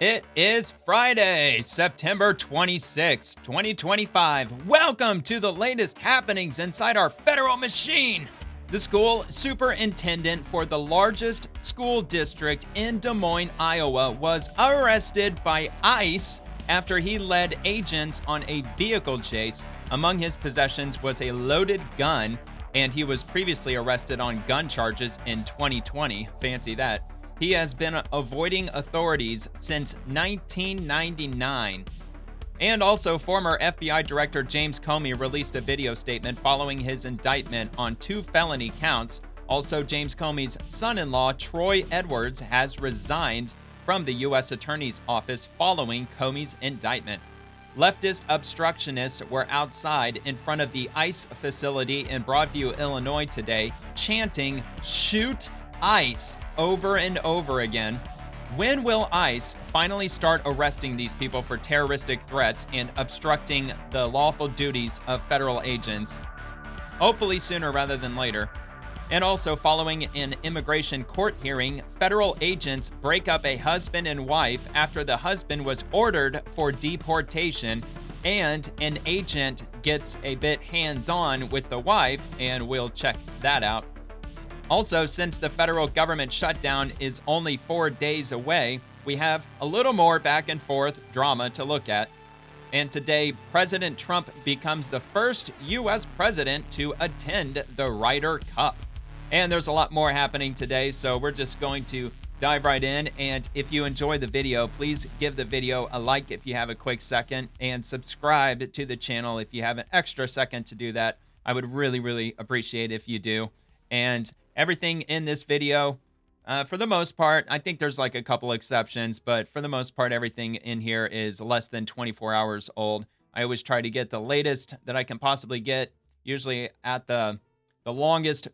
It is Friday, September 26, 2025. Welcome to the latest happenings inside our federal machine. The school superintendent for the largest school district in Des Moines, Iowa, was arrested by ICE after he led agents on a vehicle chase. Among his possessions was a loaded gun, and he was previously arrested on gun charges in 2020. Fancy that. He has been avoiding authorities since 1999. And also, former FBI Director James Comey released a video statement following his indictment on 2 felony counts. Also, James Comey's son-in-law, Troy Edwards, has resigned from the U.S. Attorney's Office following Comey's indictment. Leftist obstructionists were outside in front of the ICE facility in Broadview, Illinois today, chanting, "Shoot ICE," over and over again. When will ICE finally start arresting these people for terroristic threats and obstructing the lawful duties of federal agents? Hopefully sooner rather than later. And also, following an immigration court hearing, federal agents break up a husband and wife after the husband was ordered for deportation, and an agent gets a bit hands-on with the wife, and we'll check that out. Also, since the federal government shutdown is only 4 days away, we have a little more back and forth drama to look at. And today, President Trump becomes the first U.S. president to attend the Ryder Cup. And there's a lot more happening today, so we're just going to dive right in. And if you enjoy the video, please give the video a like if you have a quick second, and subscribe to the channel if you have an extra second to do that. I would really appreciate if you do. And everything in this video, for the most part, I think there's like a couple exceptions, but for the most part, everything in here is less than 24 hours old. I always try to get the latest that I can possibly get, usually at the longest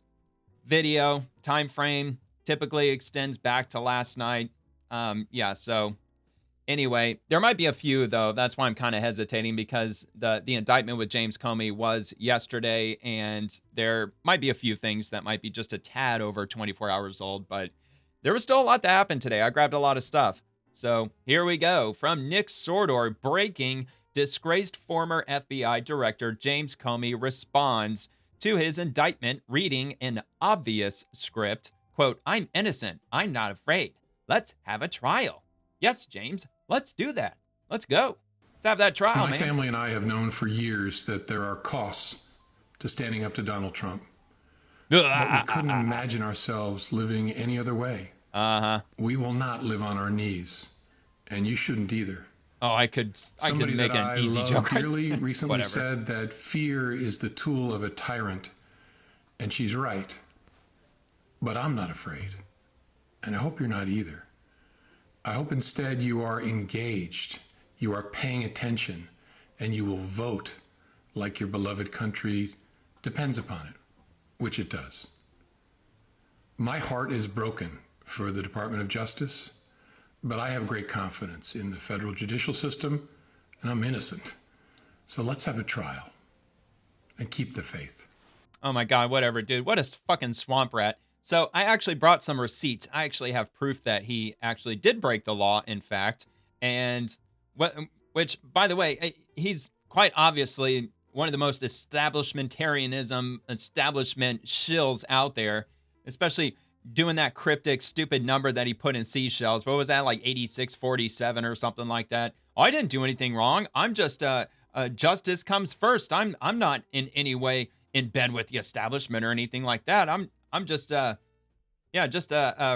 video time frame typically extends back to last night. So anyway, there might be a few though. That's why I'm kind of hesitating, because the indictment with James Comey was yesterday, and there might be a few things that might be just a tad over 24 hours old, but there was still a lot to happen today. I grabbed a lot of stuff. So here we go. From Nick Sordor, breaking: disgraced former FBI Director James Comey responds to his indictment, reading an obvious script. Quote, "I'm innocent. I'm not afraid. Let's have a trial." Yes, James, let's do that. Let's go. Let's have that trial, My man. family and I have known for years that there are costs to standing up to Donald Trump. But we couldn't imagine ourselves living any other way. We will not live on our knees, and you shouldn't either. Oh, I could make an easy joke. Dearly recently said that fear is the tool of a tyrant, and she's right. But I'm not afraid, and I hope you're not either. I hope instead you are engaged, you are paying attention, and you will vote like your beloved country depends upon it, which it does. My heart is broken for the Department of Justice, but I have great confidence in the federal judicial system, and I'm innocent. So let's have a trial and keep the faith. Oh my God, whatever, dude. What a fucking swamp rat. So I actually brought some receipts. I actually have proof that he actually did break the law, in fact. And which, by the way, he's quite obviously one of the most establishment shills out there, especially doing that cryptic, stupid number that he put in seashells. What was that, like 8647 or something like that? Oh, I didn't do anything wrong. I'm just, justice comes first. I'm not in any way in bed with the establishment or anything like that. I'm just a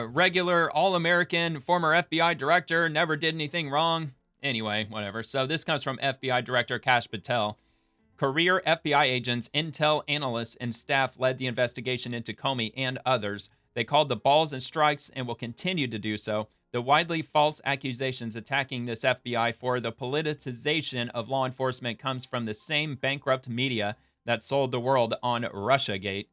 regular all-American former FBI director, never did anything wrong. Anyway, whatever. So this comes from FBI Director Kash Patel. Career FBI agents, intel analysts, and staff led the investigation into Comey and others. They called the balls and strikes and will continue to do so. The widely false accusations attacking this FBI for the politicization of law enforcement comes from the same bankrupt media that sold the world on Russiagate.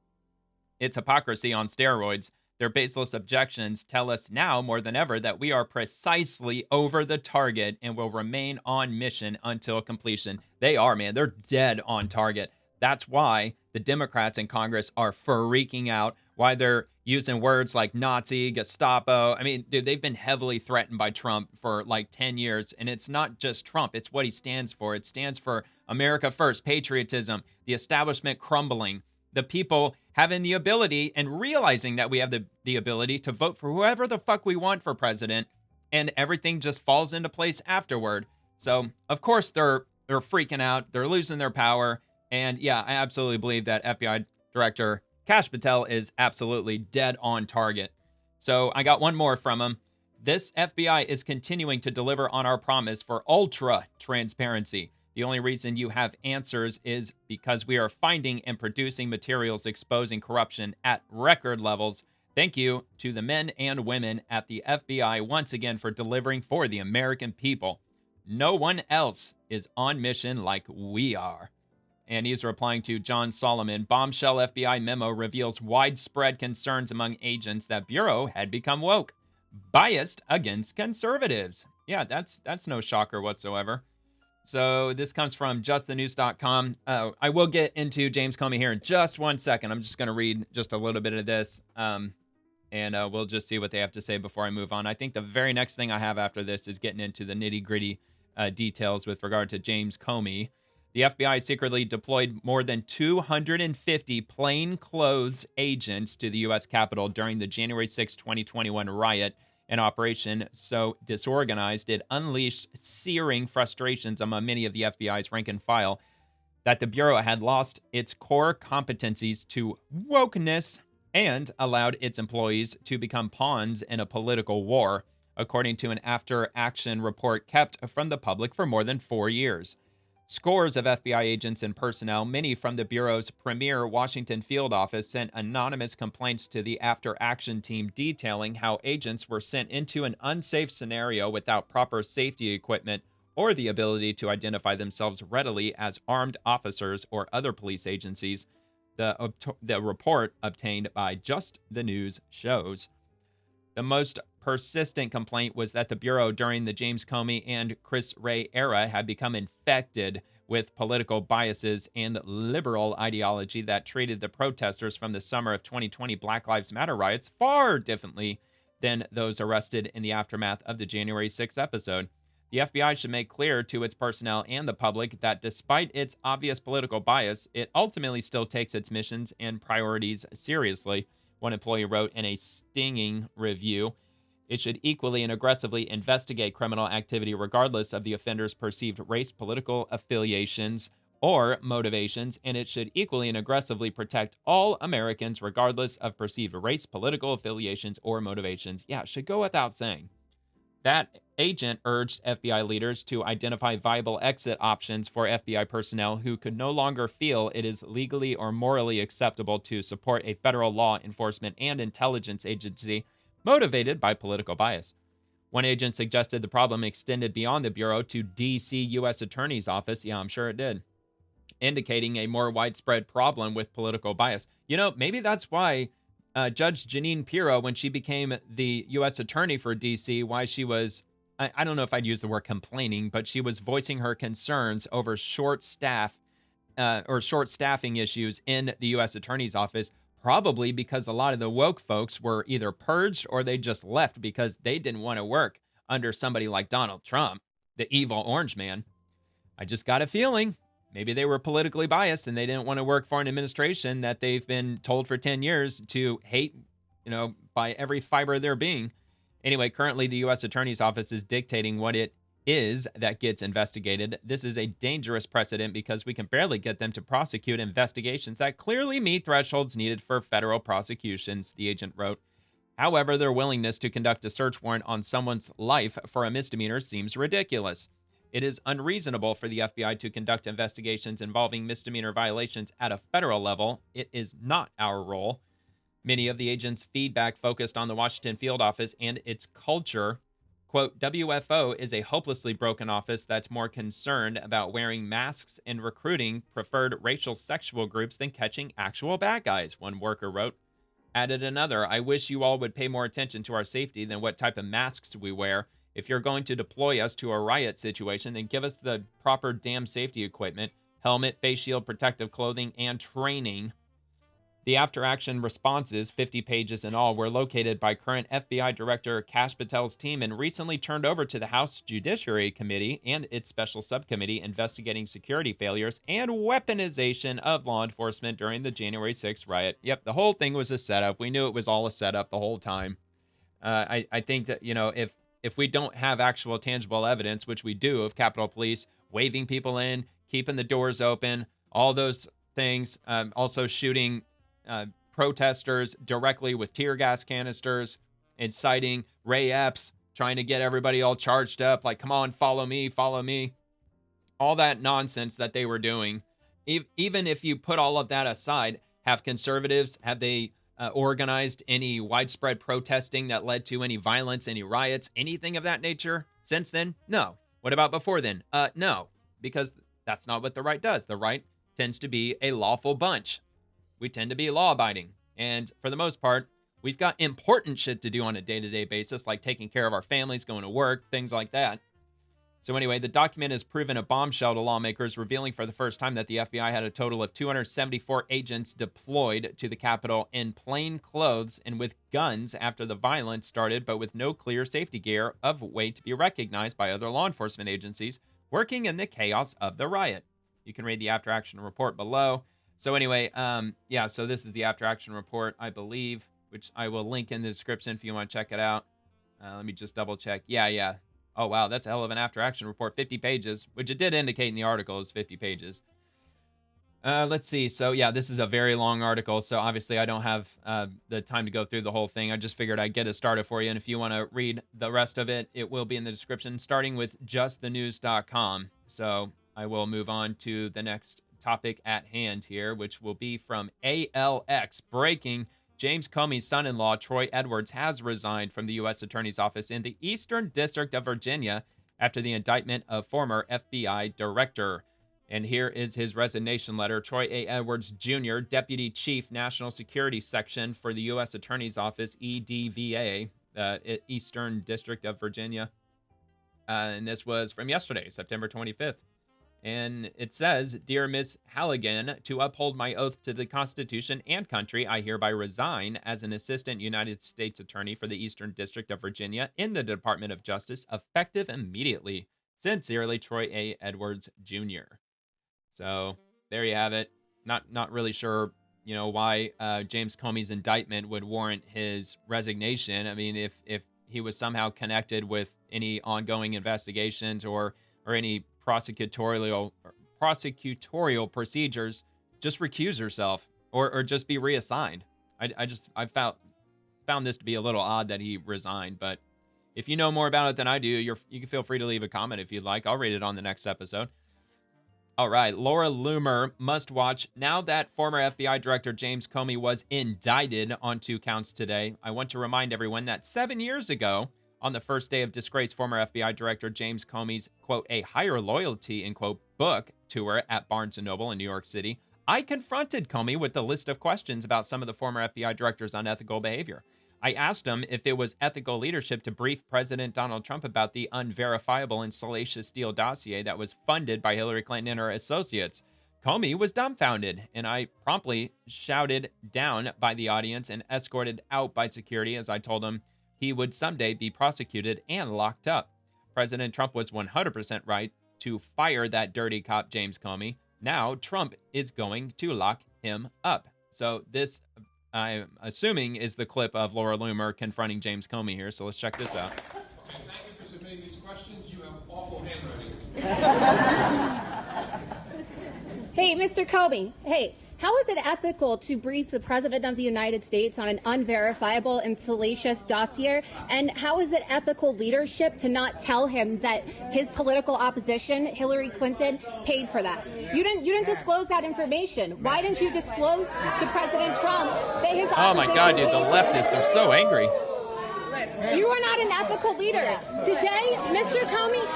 It's hypocrisy on steroids. Their baseless objections tell us now more than ever that we are precisely over the target and will remain on mission until completion. They are, man. They're dead on target. That's why the Democrats in Congress are freaking out, why they're using words like Nazi, Gestapo. I mean, dude, they've been heavily threatened by Trump for like 10 years. And it's not just Trump, it's what he stands for. It stands for America first, patriotism, the establishment crumbling, the people having the ability and realizing that we have the ability to vote for whoever the fuck we want for president, and everything just falls into place afterward. So, of course, they're freaking out. They're losing their power. And yeah, I absolutely believe that FBI Director Kash Patel is absolutely dead on target. So I got one more from him. This FBI is continuing to deliver on our promise for ultra transparency. The only reason you have answers is because we are finding and producing materials exposing corruption at record levels. Thank you to the men and women at the FBI once again for delivering for the American people. No one else is on mission like we are. And he's replying to John Solomon. Bombshell FBI memo reveals widespread concerns among agents that Bureau had become woke, biased against conservatives. Yeah, that's no shocker whatsoever. So this comes from justthenews.com. I will get into James Comey here in just 1 second. I'm just going to read just a little bit of this, and we'll just see what they have to say before I move on. I think the very next thing I have after this is getting into the nitty-gritty details with regard to James Comey. The FBI secretly deployed more than 250 plainclothes agents to the U.S. Capitol during the January 6, 2021 riot. An operation so disorganized it unleashed searing frustrations among many of the FBI's rank and file that the Bureau had lost its core competencies to wokeness and allowed its employees to become pawns in a political war, according to an after-action report kept from the public for more than 4 years. Scores of FBI agents and personnel, many from the Bureau's premier Washington field office, sent anonymous complaints to the after-action team detailing how agents were sent into an unsafe scenario without proper safety equipment or the ability to identify themselves readily as armed officers or other police agencies, the report obtained by Just the News shows. The most persistent complaint was that the Bureau during the James Comey and Chris Wray era had become infected with political biases and liberal ideology that treated the protesters from the summer of 2020 Black Lives Matter riots far differently than those arrested in the aftermath of the January 6th episode. The FBI should make clear to its personnel and the public that despite its obvious political bias, it ultimately still takes its missions and priorities seriously, one employee wrote in a stinging review. It should equally and aggressively investigate criminal activity regardless of the offender's perceived race, political affiliations, or motivations, and it should equally and aggressively protect all Americans regardless of perceived race, political affiliations, or motivations. Yeah, it should go without saying. That agent urged FBI leaders to identify viable exit options for FBI personnel who could no longer feel it is legally or morally acceptable to support a federal law enforcement and intelligence agency motivated by political bias. One agent suggested the problem extended beyond the Bureau to D.C. U.S. Attorney's Office. Yeah, I'm sure it did, indicating a more widespread problem with political bias. You know, maybe that's why Judge Jeanine Pirro, when she became the U.S. Attorney for D.C., why she was, I don't know if I'd use the word complaining, but she was voicing her concerns over short staffing issues in the U.S. Attorney's Office, probably because a lot of the woke folks were either purged or they just left because they didn't want to work under somebody like Donald Trump, the evil orange man. I just got a feeling maybe they were politically biased and they didn't want to work for an administration that they've been told for 10 years to hate, by every fiber of their being. Anyway, currently the U.S. Attorney's Office is dictating what it is that gets investigated. This is a dangerous precedent because we can barely get them to prosecute investigations that clearly meet thresholds needed for federal prosecutions, the agent wrote. However, their willingness to conduct a search warrant on someone's life for a misdemeanor seems ridiculous. It is unreasonable for the FBI to conduct investigations involving misdemeanor violations at a federal level. It is not our role. Many of the agents' feedback focused on the Washington field office and its culture. Quote, WFO is a hopelessly broken office that's more concerned about wearing masks and recruiting preferred racial sexual groups than catching actual bad guys, one worker wrote. Added another, I wish you all would pay more attention to our safety than what type of masks we wear. If you're going to deploy us to a riot situation, then give us the proper damn safety equipment, helmet, face shield, protective clothing, and training. The after-action responses, 50 pages in all, were located by current FBI Director Kash Patel's team and recently turned over to the House Judiciary Committee and its special subcommittee investigating security failures and weaponization of law enforcement during the January 6th riot. Yep, the whole thing was a setup. We knew it was all a setup the whole time. I think that, if we don't have actual tangible evidence, which we do, of Capitol Police waving people in, keeping the doors open, all those things, also shooting protesters directly with tear gas canisters, inciting Ray Epps, trying to get everybody all charged up, like, come on, follow me, follow me. All that nonsense that they were doing. Even if you put all of that aside, have conservatives, have they organized any widespread protesting that led to any violence, any riots, anything of that nature since then? No. What about before then? No, because that's not what the right does. The right tends to be a lawful bunch. We tend to be law-abiding. And for the most part, we've got important shit to do on a day-to-day basis, like taking care of our families, going to work, things like that. So anyway, the document has proven a bombshell to lawmakers, revealing for the first time that the FBI had a total of 274 agents deployed to the Capitol in plain clothes and with guns after the violence started, but with no clear safety gear of way to be recognized by other law enforcement agencies working in the chaos of the riot. You can read the after-action report below. So anyway, so this is the after-action report, I believe, which I will link in the description if you want to check it out. Let me just double-check. Yeah. Oh, wow, that's a hell of an after-action report. 50 pages, which it did indicate in the article is 50 pages. Let's see. So, yeah, this is a very long article, so obviously I don't have the time to go through the whole thing. I just figured I'd get it started for you, and if you want to read the rest of it, it will be in the description, starting with justthenews.com. So I will move on to the next topic at hand here, which will be from ALX. Breaking: James Comey's son-in-law, Troy Edwards, has resigned from the U.S. Attorney's Office in the Eastern District of Virginia after the indictment of former FBI Director. And here is his resignation letter. Troy A. Edwards, Jr., Deputy Chief, National Security Section for the U.S. Attorney's Office, EDVA, Eastern District of Virginia. And this was from yesterday, September 25th. And it says, "Dear Ms. Halligan, to uphold my oath to the Constitution and country, I hereby resign as an Assistant United States Attorney for the Eastern District of Virginia in the Department of Justice, effective immediately. Sincerely, Troy A. Edwards, Jr." So there you have it. Not really sure, why James Comey's indictment would warrant his resignation. I mean, if he was somehow connected with any ongoing investigations or any prosecutorial procedures, just recuse herself or just be reassigned. I found this to be a little odd that he resigned, but if you know more about it than I do, you can feel free to leave a comment if you'd like. I'll read it on the next episode. All right, Laura Loomer must watch. Now that former FBI Director James Comey was indicted on 2 counts today, I want to remind everyone that 7 years ago, on the first day of disgraced former FBI Director James Comey's, quote, "a higher loyalty," end quote, book tour at Barnes & Noble in New York City, I confronted Comey with a list of questions about some of the former FBI director's unethical behavior. I asked him if it was ethical leadership to brief President Donald Trump about the unverifiable and salacious Steele dossier that was funded by Hillary Clinton and her associates. Comey was dumbfounded, and I promptly shouted down by the audience and escorted out by security as I told him he would someday be prosecuted and locked up. President Trump was 100% right to fire that dirty cop James Comey. Now Trump is going to lock him up. So this, I'm assuming, is the clip of Laura Loomer confronting James Comey here. So let's check this out. Okay, thank you for submitting these questions. You have awful handwriting. Hey, Mr. Comey. Hey, how is it ethical to brief the President of the United States on an unverifiable and salacious dossier? And how is it ethical leadership to not tell him that his political opposition, Hillary Clinton, paid for that? You didn't disclose that information. Why didn't you disclose to President Trump that his opposition? Oh my God, dude, the leftists, they're so angry. You are not an ethical leader. Today, Mr. Comey's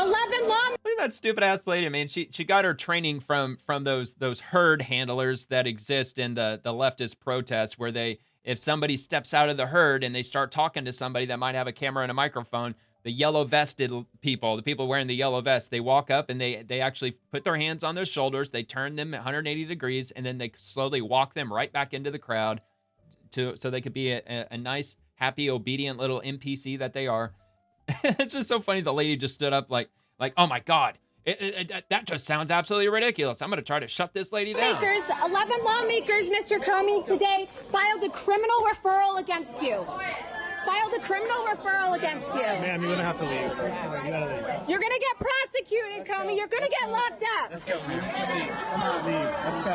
11 law. Look at that stupid ass lady. I mean, she got her training from those herd handlers that exist in the leftist protests, where if somebody steps out of the herd and they start talking to somebody that might have a camera and a microphone, yellow vested people, the people wearing the yellow vest, they walk up and they actually put their hands on their shoulders, they turn them 180 degrees, and then they slowly walk them right back into the crowd so they could be a nice, happy, obedient little NPC that they are. It's just so funny. The lady just stood up like, oh my God, that just sounds absolutely ridiculous. I'm going to try to shut this lady down. 11 lawmakers, Mr. Comey, today filed a criminal referral against you. Ma'am, you're gonna have to leave. You gotta leave. You're gonna get prosecuted, Comey. You're gonna get locked up. Let's go, man. Come on, leave. Let's go.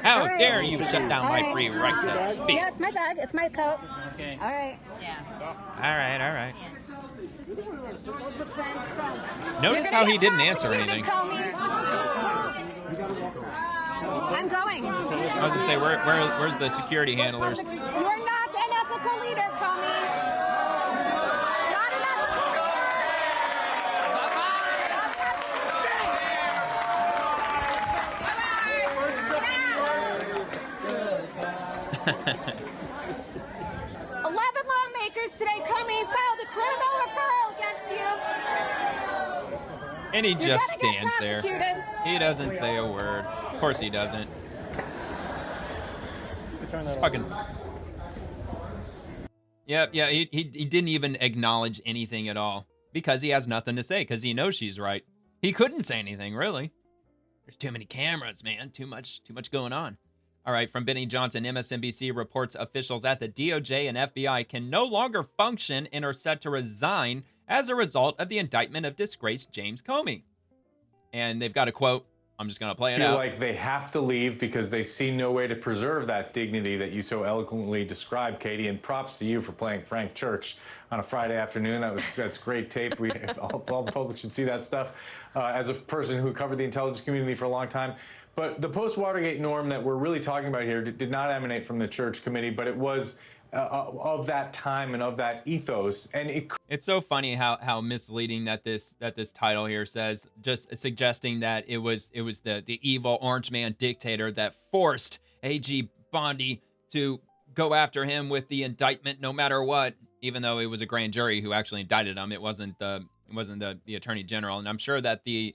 How dare you shut down my free right to speak? Yeah, it's my bag. It's my coat. Okay. All right. All right. Notice how he didn't answer anything. I'm going. I was gonna say, where's the security handlers? You're not an ethical leader, Comey. Not an ethical leader. 11 lawmakers today, Comey, filed a criminal referral against you. And he You're just gonna get stands there. prosecuted. He doesn't say a word. Of course he doesn't. Just fucking. Yep, yeah, he didn't even acknowledge anything at all because he has nothing to say because he knows she's right. He couldn't say anything, really. There's too many cameras, man. Too much going on. All right, from Benny Johnson, MSNBC reports officials at the DOJ and FBI can no longer function and are set to resign as a result of the indictment of disgraced James Comey. And they've got a quote. I'm just going to play it out. Feel like they have to leave because they see no way to preserve that dignity that you so eloquently described, Katie. And props to you for playing Frank Church on a Friday afternoon. That's great tape. All the public should see that stuff. As a person who covered the intelligence community for a long time. But the post-Watergate norm that we're really talking about here did not emanate from the Church Committee, but it was of that time and of that ethos. And it's so funny how misleading that this title here says, just suggesting that it was the evil orange man dictator that forced A.G. Bondi to go after him with the indictment no matter what, even though it was a grand jury who actually indicted him. It wasn't the attorney general. And I'm sure that the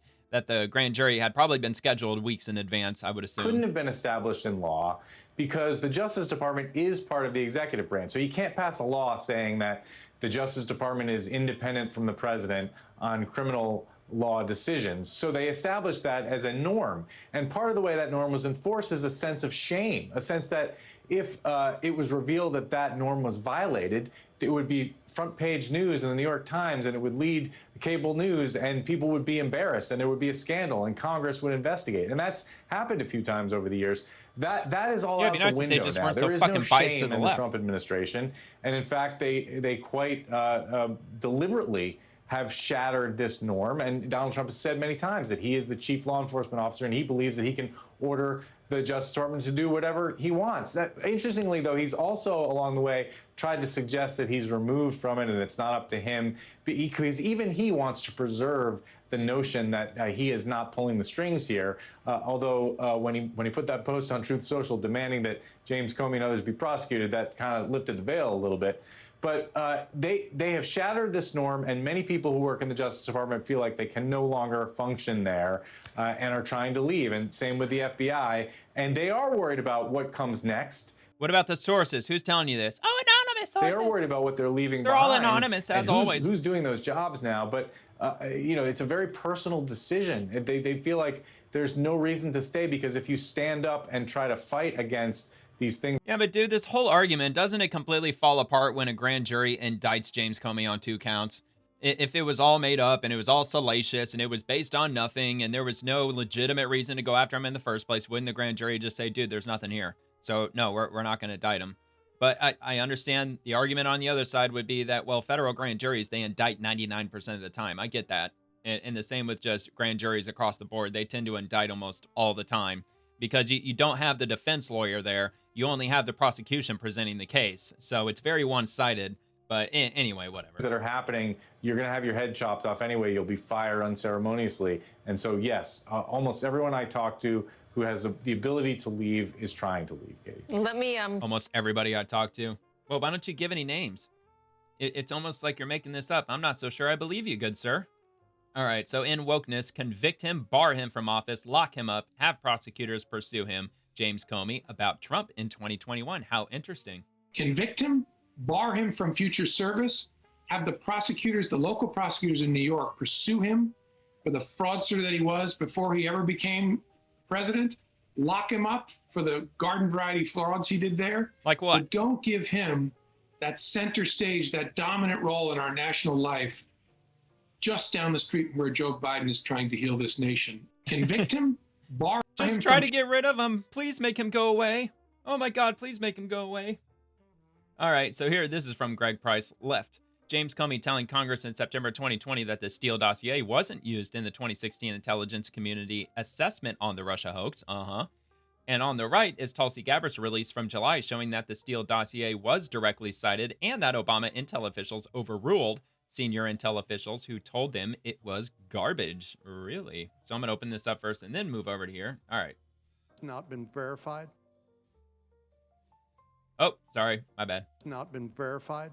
grand jury had probably been scheduled weeks in advance, I would assume. couldn't have been established in law because the Justice Department is part of the executive branch. So you can't pass a law saying that the Justice Department is independent from the president on criminal law decisions. So they established that as a norm. And part of the way that norm was enforced is a sense of shame, a sense that if it was revealed that that norm was violated, it would be front page news in the New York Times and it would lead cable news and people would be embarrassed and there would be a scandal and Congress would investigate. And that's happened a few times over the years. That is all out the window now. There is no shame in the Trump administration. And in fact, they quite deliberately have shattered this norm. And Donald Trump has said many times that he is the chief law enforcement officer and he believes that he can order the Justice Department to do whatever he wants. Interestingly, though, he's also along the way tried to suggest that he's removed from it and it's not up to him, because even he wants to preserve the notion that he is not pulling the strings here. Although when he put that post on Truth Social demanding that James Comey and others be prosecuted, that kind of lifted the veil a little bit. But they have shattered this norm, and many people who work in the Justice Department feel like they can no longer function there and are trying to leave. And same with the FBI. And they are worried about what comes next. What about the sources? Who's telling you this? Oh, anonymous sources. They are worried about what they're leaving They're behind. all anonymous, as always. Who's doing those jobs now? But, it's a very personal decision. They feel like there's no reason to stay because if you stand up and try to fight against these things. Yeah, but dude, this whole argument, doesn't it completely fall apart when a grand jury indicts James Comey on 2 counts? If it was all made up and it was all salacious and it was based on nothing and there was no legitimate reason to go after him in the first place, wouldn't the grand jury just say, dude, there's nothing here? So no, we're not going to indict him. But I understand the argument on the other side would be that, well, federal grand juries, they indict 99% of the time. I get that. And the same with just grand juries across the board. They tend to indict almost all the time because you don't have the defense lawyer there. You only have the prosecution presenting the case. So it's very one-sided. But anyway, whatever. That are happening, you're going to have your head chopped off anyway. You'll be fired unceremoniously. And so, yes, almost everyone I talk to who has the ability to leave is trying to leave, Katie. Let me Almost everybody I talk to. Well, why don't you give any names? It's almost like you're making this up. I'm not so sure I believe you, good sir. All right, so in wokeness, convict him, bar him from office, lock him up, have prosecutors pursue him. James Comey about Trump in 2021. How interesting. Convict him, bar him from future service, have the prosecutors, the local prosecutors in New York, pursue him for the fraudster that he was before he ever became president, lock him up for the garden variety frauds he did there. Like what? But don't give him that center stage, that dominant role in our national life, just down the street from where Joe Biden is trying to heal this nation. Convict him, bar him. Just try to get rid of him. Please make him go away. Oh my God, please make him go away. All right, so here, this is from Greg Price, Left. James Comey telling Congress in September 2020 that the Steele dossier wasn't used in the 2016 intelligence community assessment on the Russia hoax. And on the right is Tulsi Gabbard's release from July showing that the Steele dossier was directly cited and that Obama intel officials overruled senior intel officials who told them it was garbage. Really? So I'm going to open this up first and then move over to here. All right. Not been verified. Oh, sorry. My bad. Not been verified.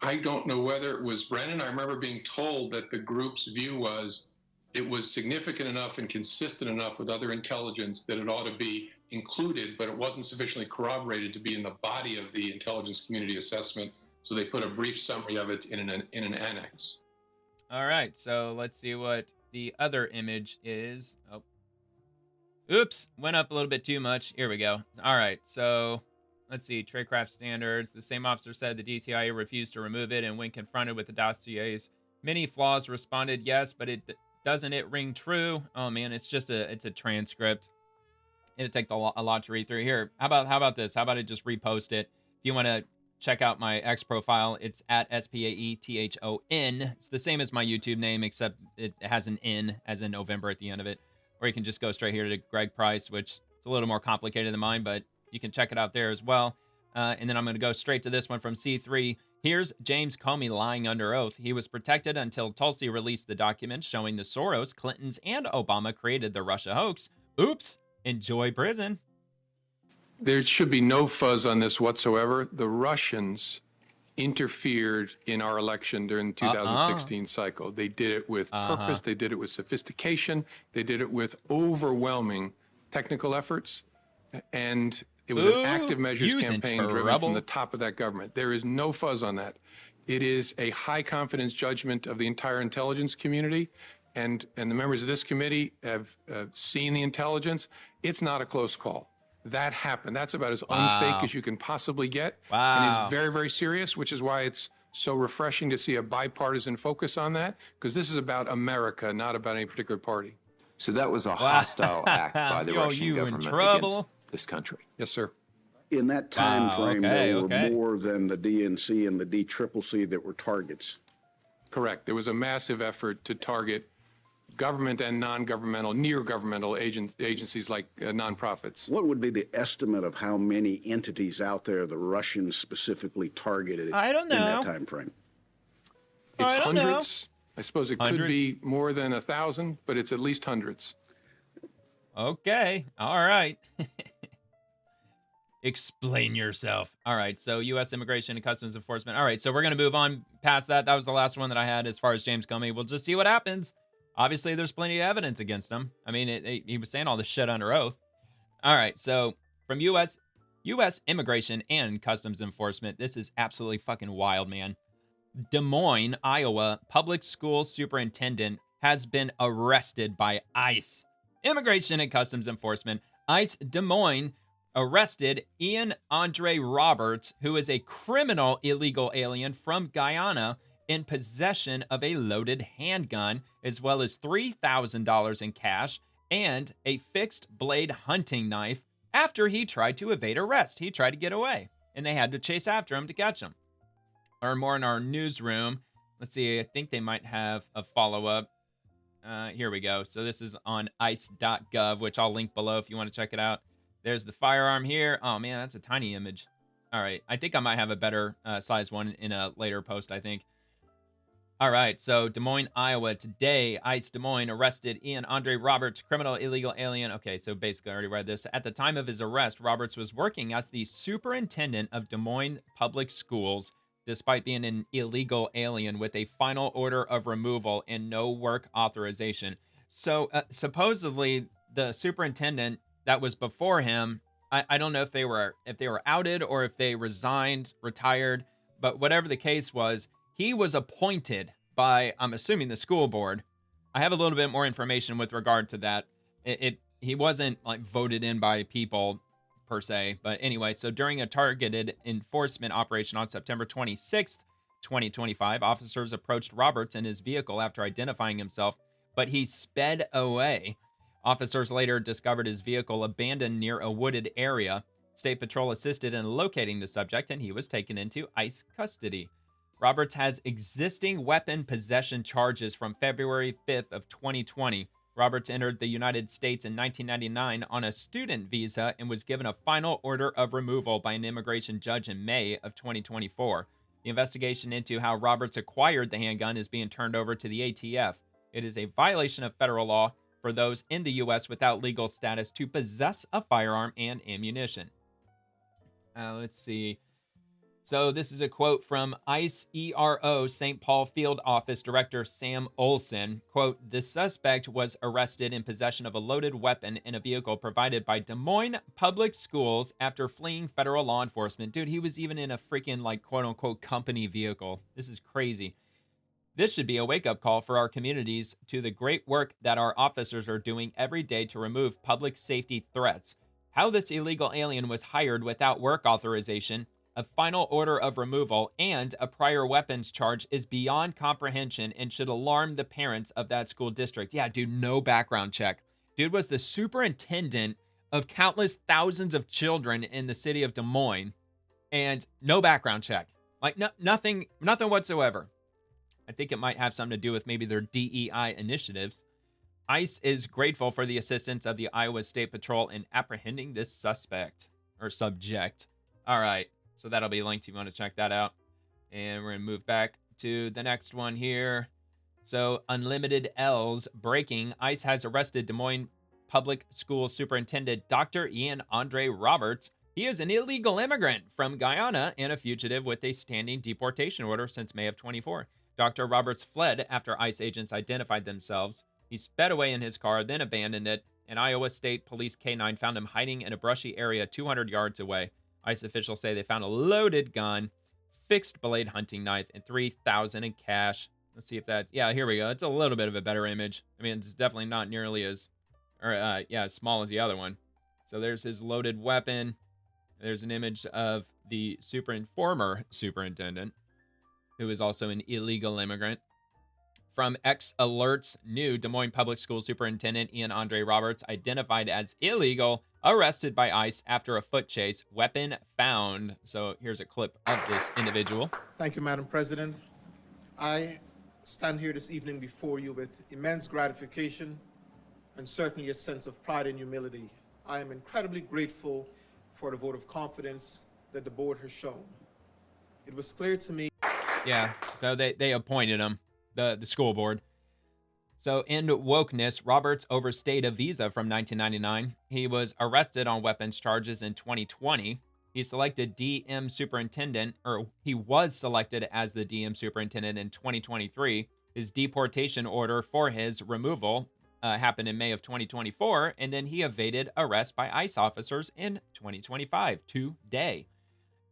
I don't know whether it was Brennan. I remember being told that the group's view was it was significant enough and consistent enough with other intelligence that it ought to be included, but it wasn't sufficiently corroborated to be in the body of the intelligence community assessment. So they put a brief summary of it in an annex. All right, so let's see what the other image is. Oh, oops, went up a little bit too much. Here we go. All right, so let's see, tradecraft standards. The same officer said the DTIA refused to remove it, and when confronted with the dossier's many flaws, responded, yes, but doesn't it ring true? Oh man, it's a transcript. It'll take a lot to read through. Here, how about this? How about I just repost it? If you want to check out my X profile, it's at SPAETHON. It's the same as my YouTube name, except it has an N as in November at the end of it. Or you can just go straight here to Greg Price, which is a little more complicated than mine, but you can check it out there as well. And then I'm going to go straight to this one from C3. Here's James Comey lying under oath. He was protected until Tulsi released the documents showing the Soros, Clintons, and Obama created the Russia hoax. Oops. Enjoy prison. There should be no fuzz on this whatsoever. The Russians interfered in our election during the 2016 cycle. They did it with purpose. They did it with sophistication. They did it with overwhelming technical efforts. And it was an active measures campaign driven from the top of that government. There is no fuzz on that. It is a high confidence judgment of the entire intelligence community. And the members of this committee have seen the intelligence. It's not a close call. That happened. That's about as unfake as you can possibly get. And it's very, very serious, which is why it's so refreshing to see a bipartisan focus on that, because this is about America, not about any particular party. So that was a hostile act by the Russian government against this country. Yes, sir. In that time frame, there were more than the DNC and the DCCC that were targets. Correct. There was a massive effort to target government and non-governmental, near-governmental agencies like nonprofits. What would be the estimate of how many entities out there the Russians specifically targeted in that time frame? It's hundreds. I suppose it could be more than 1,000, but it's at least hundreds. Okay. All right. Explain yourself. All right. So U.S. Immigration and Customs Enforcement. All right. So we're going to move on past that. That was the last one that I had as far as James Comey. We'll just see what happens. Obviously, there's plenty of evidence against him. I mean, he was saying all this shit under oath. All right. So from U.S. Immigration and Customs Enforcement, this is absolutely fucking wild, man. Des Moines, Iowa, public school superintendent has been arrested by ICE. Immigration and Customs Enforcement. ICE Des Moines arrested Ian Andre Roberts, who is a criminal illegal alien from Guyana, in possession of a loaded handgun, as well as $3,000 in cash and a fixed blade hunting knife after he tried to evade arrest. He tried to get away, and they had to chase after him to catch him. Learn more in our newsroom. Let's see, I think they might have a follow-up. Here we go. So this is on ice.gov, which I'll link below if you want to check it out. There's the firearm here. Oh, man, that's a tiny image. All right, I think I might have a better size one in a later post, I think. All right, so Des Moines, Iowa. Today, ICE Des Moines arrested Ian Andre Roberts, criminal illegal alien. Okay, so basically I already read this. At the time of his arrest, Roberts was working as the superintendent of Des Moines Public Schools, despite being an illegal alien with a final order of removal and no work authorization. So supposedly the superintendent that was before him, I don't know if they were outed or if they resigned, retired, but whatever the case was, he was appointed by, I'm assuming, the school board. I have a little bit more information with regard to that. He wasn't like voted in by people per se, but anyway, so during a targeted enforcement operation on September 26th, 2025, officers approached Roberts in his vehicle after identifying himself, but he sped away. Officers later discovered his vehicle abandoned near a wooded area. State Patrol assisted in locating the subject, and he was taken into ICE custody. Roberts has existing weapon possession charges from February 5th of 2020. Roberts entered the United States in 1999 on a student visa and was given a final order of removal by an immigration judge in May of 2024. The investigation into how Roberts acquired the handgun is being turned over to the ATF. It is a violation of federal law for those in the U.S. without legal status to possess a firearm and ammunition. Let's see. So this is a quote from ICE ERO St. Paul Field Office Director Sam Olson. Quote, "The suspect was arrested in possession of a loaded weapon in a vehicle provided by Des Moines Public Schools after fleeing federal law enforcement." Dude, he was even in a freaking, like, quote-unquote company vehicle. This is crazy. "This should be a wake-up call for our communities to the great work that our officers are doing every day to remove public safety threats. How this illegal alien was hired without work authorization, a final order of removal, and a prior weapons charge is beyond comprehension and should alarm the parents of that school district." Yeah, dude, no background check. Dude was the superintendent of countless thousands of children in the city of Des Moines, and no background check. Like, nothing whatsoever. I think it might have something to do with maybe their DEI initiatives. ICE is grateful for the assistance of the Iowa State Patrol in apprehending this suspect, or subject. All right. So that'll be linked if you want to check that out. And we're going to move back to the next one here. So Unlimited L's breaking. ICE has arrested Des Moines Public School Superintendent Dr. Ian Andre Roberts. He is an illegal immigrant from Guyana and a fugitive with a standing deportation order since May of 24. Dr. Roberts fled after ICE agents identified themselves. He sped away in his car, then abandoned it. An Iowa State Police K-9 found him hiding in a brushy area 200 yards away. ICE officials say they found a loaded gun, fixed blade hunting knife, and $3,000 in cash. Let's see if that, yeah, here we go. It's a little bit of a better image. I mean, it's definitely not nearly as, as small as the other one. So there's his loaded weapon. There's an image of the former superintendent, who is also an illegal immigrant. From X Alerts, new Des Moines Public School Superintendent Ian Andre Roberts identified as illegal, arrested by ICE after a foot chase, weapon found. So here's a clip of this individual. Thank you, Madam President. I stand here this evening before you with immense gratification and certainly a sense of pride and humility. I am incredibly grateful for the vote of confidence that the board has shown. It was clear to me. Yeah, so they appointed him, the school board. So in wokeness, Roberts overstayed a visa from 1999. He was arrested on weapons charges in 2020. He was selected as the DM superintendent in 2023. His deportation order for his removal happened in May of 2024, and then he evaded arrest by ICE officers in 2025, today.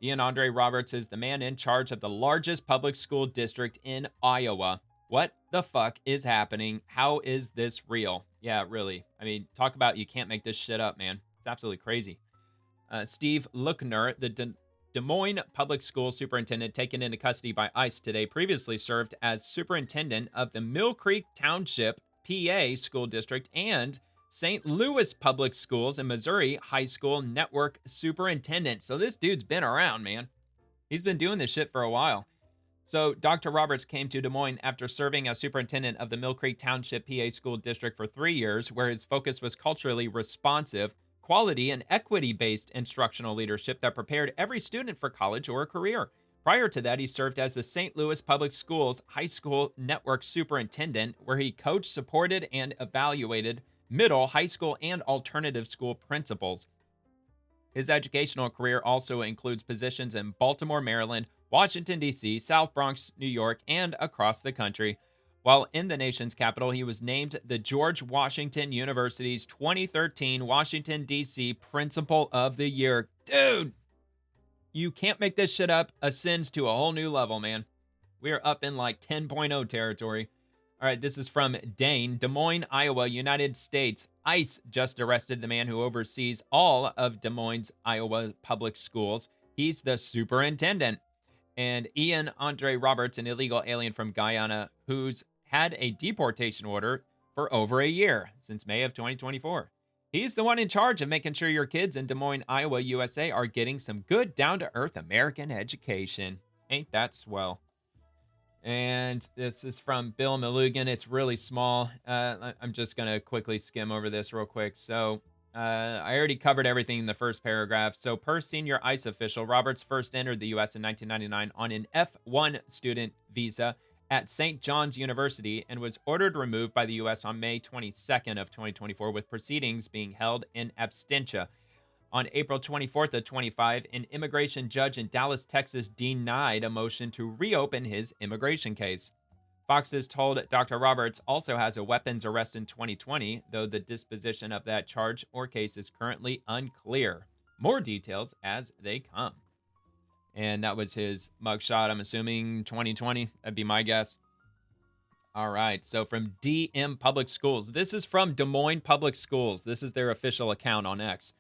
Ian Andre Roberts is the man in charge of the largest public school district in Iowa. What the fuck is happening? How is this real? Yeah, really. I mean, talk about you can't make this shit up, man. It's absolutely crazy. Steve Lookner, the Des Moines Public School Superintendent taken into custody by ICE today, previously served as superintendent of the Mill Creek Township, PA School District and St. Louis Public Schools in Missouri High School Network Superintendent. So this dude's been around, man. He's been doing this shit for a while. So Dr. Roberts came to Des Moines after serving as superintendent of the Mill Creek Township PA School District for 3 years, where his focus was culturally responsive, quality, and equity-based instructional leadership that prepared every student for college or a career. Prior to that, he served as the St. Louis Public Schools High School Network Superintendent, where he coached, supported, and evaluated middle, high school, and alternative school principals. His educational career also includes positions in Baltimore, Maryland, Washington, D.C., South Bronx, New York, and across the country. While in the nation's capital, he was named the George Washington University's 2013 Washington, D.C. Principal of the Year. Dude, you can't make this shit up. Ascends to a whole new level, man. We are up in like 10.0 territory. All right, this is from Dane, Des Moines, Iowa, United States. ICE just arrested the man who oversees all of Des Moines, Iowa public schools. He's the superintendent. And Ian Andre Roberts, an illegal alien from Guyana, who's had a deportation order for over a year, since May of 2024. He's the one in charge of making sure your kids in Des Moines, Iowa, USA are getting some good, down-to-earth American education. Ain't that swell? And this is from Bill Malugan. It's really small. I'm just going to quickly skim over this real quick. So I already covered everything in the first paragraph. So per senior ICE official, Roberts first entered the U.S. in 1999 on an F-1 student visa at St. John's University and was ordered removed by the U.S. on May 22nd of 2024, with proceedings being held in absentia. On April 24th of 25, an immigration judge in Dallas, Texas, denied a motion to reopen his immigration case. Fox is told Dr. Roberts also has a weapons arrest in 2020, though the disposition of that charge or case is currently unclear. More details as they come. And that was his mugshot, I'm assuming 2020. That'd be my guess. All right, so from DM Public Schools. This is from Des Moines Public Schools. This is their official account on X.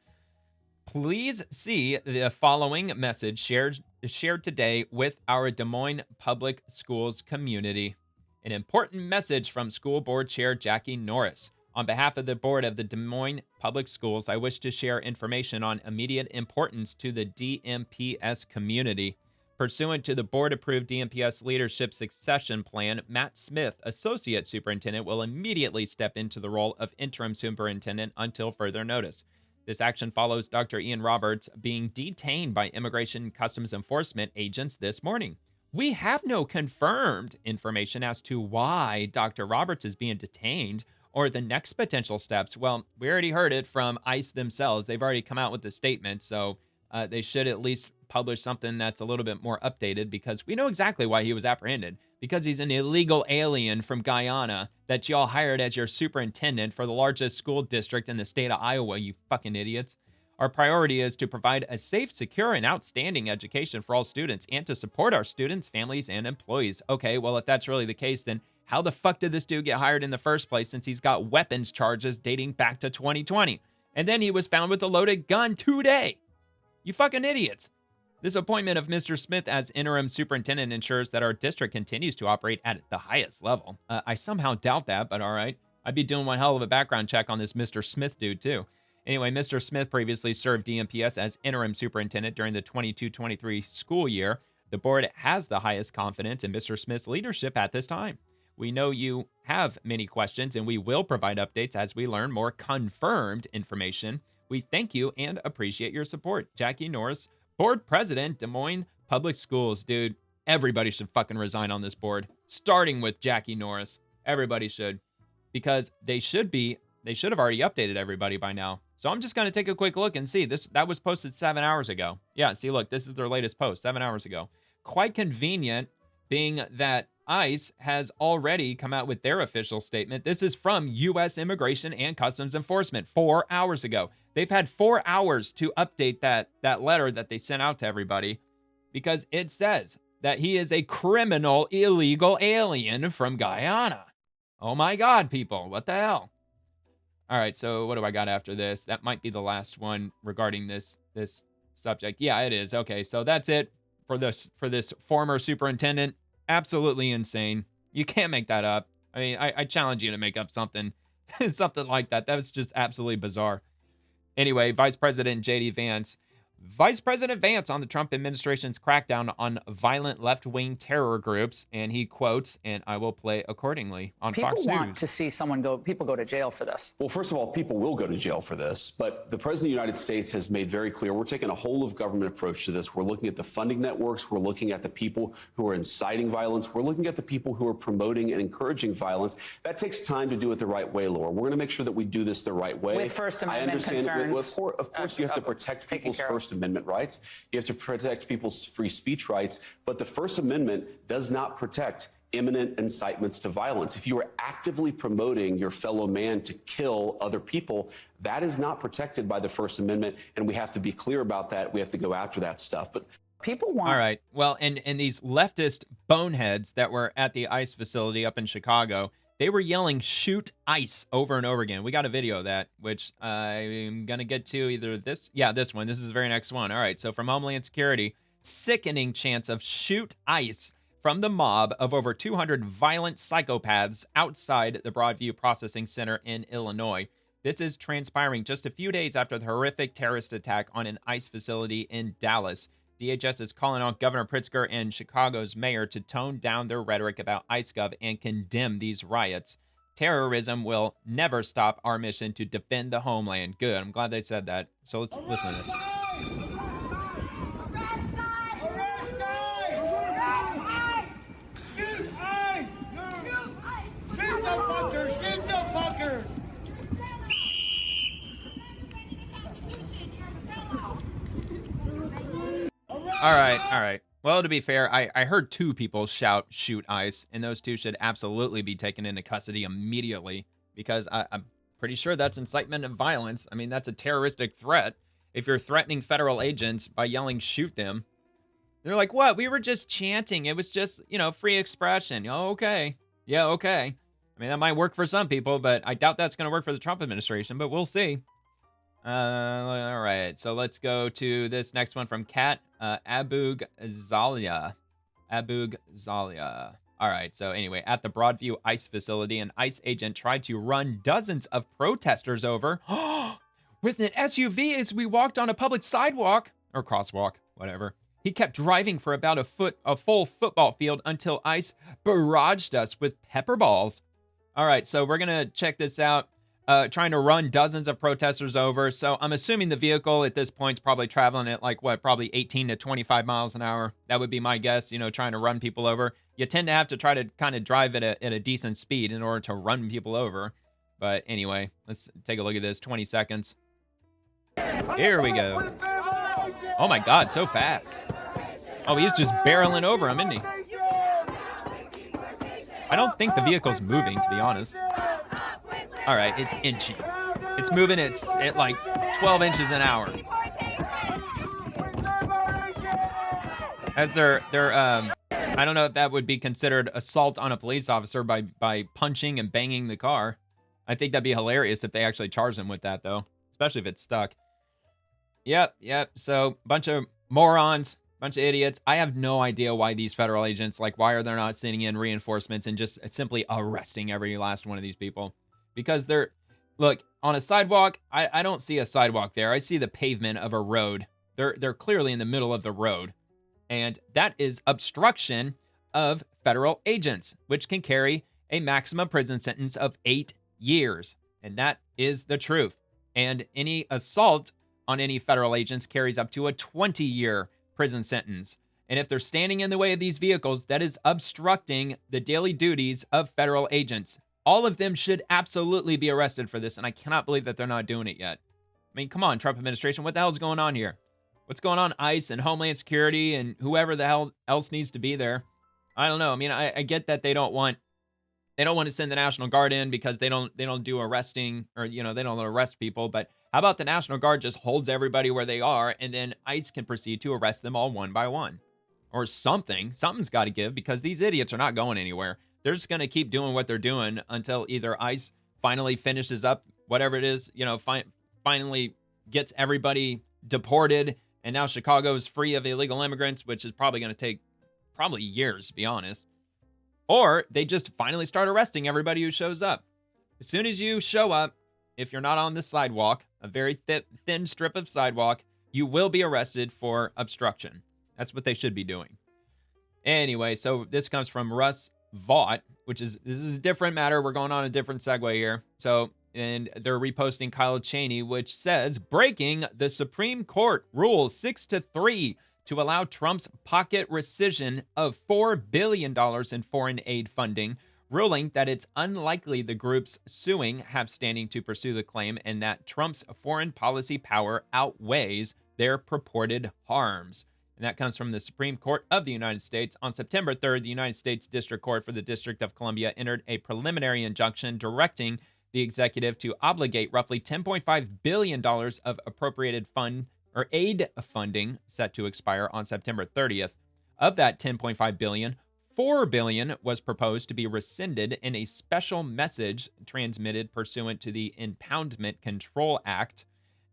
Please see the following message shared today with our Des Moines Public Schools community. An important message from School Board Chair Jackie Norris. On behalf of the board of the Des Moines Public Schools, I wish to share information on immediate importance to the DMPS community. Pursuant to the board-approved DMPS Leadership Succession Plan, Matt Smith, Associate Superintendent, will immediately step into the role of Interim Superintendent until further notice. This action follows Dr. Ian Roberts being detained by Immigration Customs Enforcement agents this morning. We have no confirmed information as to why Dr. Roberts is being detained or the next potential steps. Well, we already heard it from ICE themselves. They've already come out with the statement, so they should at least publish something that's a little bit more updated, because we know exactly why he was apprehended. Because he's an illegal alien from Guyana that y'all hired as your superintendent for the largest school district in the state of Iowa, you fucking idiots. Our priority is to provide a safe, secure, and outstanding education for all students and to support our students, families, and employees. Okay, well, if that's really the case, then how the fuck did this dude get hired in the first place, since he's got weapons charges dating back to 2020? And then he was found with a loaded gun today. You fucking idiots. This appointment of Mr. Smith as interim superintendent ensures that our district continues to operate at the highest level. I somehow doubt that, but all right. I'd be doing one hell of a background check on this Mr. Smith dude, too. Anyway, Mr. Smith previously served DMPS as interim superintendent during the 22-23 school year. The board has the highest confidence in Mr. Smith's leadership at this time. We know you have many questions, and we will provide updates as we learn more confirmed information. We thank you and appreciate your support. Jackie Norris, Board President, Des Moines Public Schools. Dude, everybody should fucking resign on this board, starting with Jackie Norris. Everybody should, because they should have already updated everybody by now. So I'm just going to take a quick look and see. That was posted 7 hours ago. Yeah, see, look, this is their latest post, 7 hours ago. Quite convenient, being that ICE has already come out with their official statement. This is from U.S. Immigration and Customs Enforcement 4 hours ago. They've had 4 hours to update that letter that they sent out to everybody, because it says that he is a criminal illegal alien from Guyana. Oh my God, people, what the hell? All right, so what do I got after this? That might be the last one regarding this subject. Yeah, it is. Okay, so that's it for this former superintendent. Absolutely insane. You can't make that up. I mean, I challenge you to make up something like that. That was just absolutely bizarre. Anyway, Vice President J.D. Vance Vice President Vance on the Trump administration's crackdown on violent left-wing terror groups, and he quotes, and I will play accordingly on Fox News. People want to see people go to jail for this. Well, first of all, people will go to jail for this, but the President of the United States has made very clear we're taking a whole-of-government approach to this. We're looking at the funding networks. We're looking at the people who are inciting violence. We're looking at the people who are promoting and encouraging violence. That takes time to do it the right way, Laura. We're going to make sure that we do this the right way. With First Amendment I understand. concerns. Of course, you have to protect people's First Amendment rights. You have to protect people's free speech rights. But the First Amendment does not protect imminent incitements to violence. If you are actively promoting your fellow man to kill other people, that is not protected by the First Amendment. And we have to be clear about that. We have to go after that stuff. But people want. All right. Well, and these leftist boneheads that were at the ICE facility up in Chicago, they were yelling, "Shoot ICE," over and over again. We got a video of that, which I'm going to get to either this. Yeah, this one. This is the very next one. All right. So from Homeland Security, sickening chants of "Shoot ICE" from the mob of over 200 violent psychopaths outside the Broadview Processing Center in Illinois. This is transpiring just a few days after the horrific terrorist attack on an ICE facility in Dallas. DHS is calling on Governor Pritzker and Chicago's mayor to tone down their rhetoric about ICE-Gov and condemn these riots. Terrorism will never stop our mission to defend the homeland. Good. I'm glad they said that. So let's listen to this. Shoot ICE! Shoot the fucker! Shoot the fucker! All right. Well, to be fair, I heard two people shout, "Shoot ICE," and those two should absolutely be taken into custody immediately because I'm pretty sure that's incitement of violence. I mean, that's a terroristic threat. If you're threatening federal agents by yelling, "Shoot them," they're like, "What? We were just chanting. It was just, free expression." Oh, okay. Yeah, okay. I mean, that might work for some people, but I doubt that's going to work for the Trump administration, but we'll see. All right, so let's go to this next one from Kat Abugzalia. All right, so anyway, at the Broadview ICE facility, an ICE agent tried to run dozens of protesters over with an SUV as we walked on a public sidewalk or crosswalk, whatever. He kept driving for about a full football field until ICE barraged us with pepper balls. All right, so we're gonna check this out. Trying to run dozens of protesters over. So I'm assuming the vehicle at this point is probably traveling at probably 18 to 25 miles an hour. That would be my guess, trying to run people over. You tend to have to try to kind of drive at a decent speed in order to run people over. But anyway, let's take a look at this. 20 seconds. Here we go. Oh my God, so fast. Oh, he's just barreling over him, isn't he? I don't think the vehicle's moving, to be honest. All right, it's inchy. It's moving at like 12 inches an hour. As they're I don't know if that would be considered assault on a police officer by punching and banging the car. I think that'd be hilarious if they actually charged him with that, though, especially if it's stuck. Yep. So bunch of morons, bunch of idiots. I have no idea why these federal agents, why are they not sending in reinforcements and just simply arresting every last one of these people? Because look, on a sidewalk, I don't see a sidewalk there. I see the pavement of a road. They're clearly in the middle of the road. And that is obstruction of federal agents, which can carry a maximum prison sentence of 8 years. And that is the truth. And any assault on any federal agents carries up to a 20-year prison sentence. And if they're standing in the way of these vehicles, that is obstructing the daily duties of federal agents. All of them should absolutely be arrested for this, and I cannot believe that they're not doing it yet. I mean, come on, Trump administration, what the hell is going on here? What's going on, ICE and Homeland Security and whoever the hell else needs to be there? I don't know. I mean, I get that they don't want to send the National Guard in because they don't do arresting or they don't arrest people. But how about the National Guard just holds everybody where they are, and then ICE can proceed to arrest them all one by one, or something? Something's got to give because these idiots are not going anywhere. They're just going to keep doing what they're doing until either ICE finally finishes up whatever it is, finally gets everybody deported, and now Chicago is free of illegal immigrants, which is probably going to take years, to be honest. Or they just finally start arresting everybody who shows up. As soon as you show up, if you're not on the sidewalk, a very thin strip of sidewalk, you will be arrested for obstruction. That's what they should be doing. Anyway, so this comes from Russ Vaught, this is a different matter. We're going on a different segue here. So, and they're reposting Kyle Cheney, which says, breaking the Supreme Court rules 6-3 to allow Trump's pocket rescission of $4 billion in foreign aid funding, ruling that it's unlikely the groups suing have standing to pursue the claim and that Trump's foreign policy power outweighs their purported harms. And that comes from the Supreme Court of the United States. On September 3rd, the United States District Court for the District of Columbia entered a preliminary injunction directing the executive to obligate roughly $10.5 billion of appropriated aid funding set to expire on September 30th. Of that $10.5 billion, $4 billion was proposed to be rescinded in a special message transmitted pursuant to the Impoundment Control Act.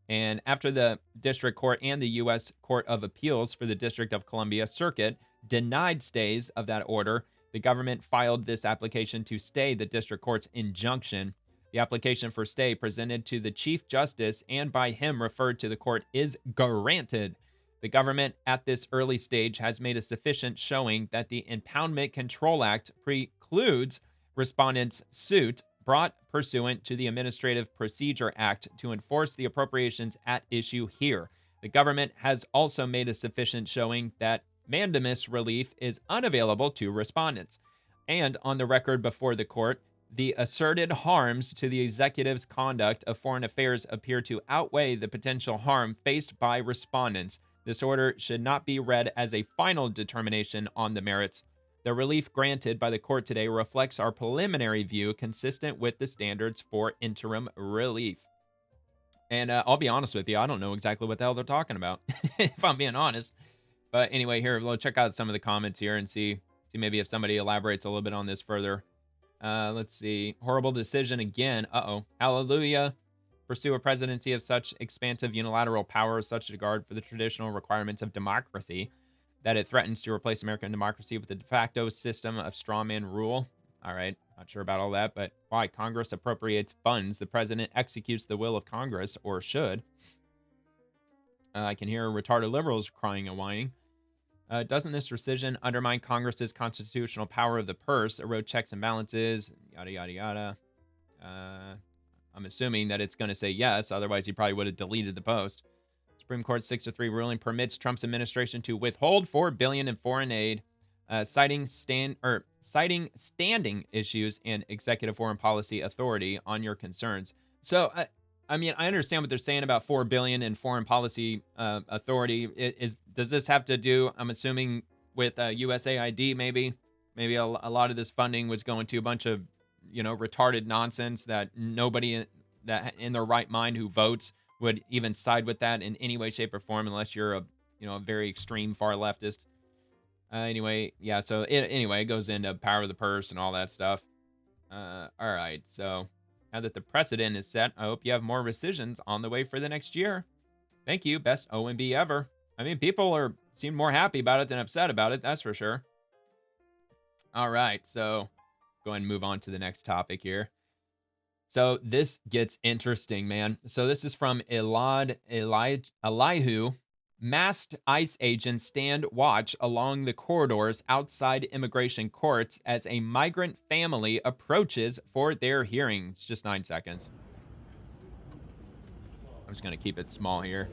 And after the District Court and the U.S. Court of Appeals for the District of Columbia Circuit denied stays of that order, the government filed this application to stay the District Court's injunction. The application for stay presented to the Chief Justice and by him referred to the court is granted. The government at this early stage has made a sufficient showing that the Impoundment Control Act precludes respondents' suit brought pursuant to the Administrative Procedure Act to enforce the appropriations at issue here. The government has also made a sufficient showing that mandamus relief is unavailable to respondents. And on the record before the court, the asserted harms to the executive's conduct of foreign affairs appear to outweigh the potential harm faced by respondents. This order should not be read as a final determination on the merits. The relief granted by the court today reflects our preliminary view consistent with the standards for interim relief. And I'll be honest with you, I don't know exactly what the hell they're talking about, if I'm being honest. But anyway, here, we'll check out some of the comments here and see maybe if somebody elaborates a little bit on this further. Let's see. Horrible decision again. Uh-oh. Hallelujah. Pursue a presidency of such expansive unilateral power, such regard for the traditional requirements of democracy, that it threatens to replace American democracy with a de facto system of strawman rule. All right, not sure about all that, but why? Congress appropriates funds. The president executes the will of Congress, or should. I can hear retarded liberals crying and whining. Doesn't this rescission undermine Congress's constitutional power of the purse, erode checks and balances, yada, yada, yada? I'm assuming that it's going to say yes, otherwise he probably would have deleted the post. Supreme Court 6-3 ruling permits Trump's administration to withhold $4 billion in foreign aid, citing standing issues and executive foreign policy authority on your concerns. So, I mean, I understand what they're saying about $4 billion in foreign policy authority. Does this have to do, I'm assuming, with USAID maybe? Maybe a lot of this funding was going to a bunch of, retarded nonsense that nobody that in their right mind who votes would even side with that in any way, shape, or form, unless you're a very extreme far leftist. Anyway, yeah. So it goes into power of the purse and all that stuff. All right. So now that the precedent is set, I hope you have more rescissions on the way for the next year. Thank you. Best OMB ever. I mean, people seem more happy about it than upset about it. That's for sure. All right. So go ahead and move on to the next topic here. So this gets interesting, man. So this is from Elihu. Masked ICE agents stand watch along the corridors outside immigration courts as a migrant family approaches for their hearings. Just 9 seconds. I'm just going to keep it small here.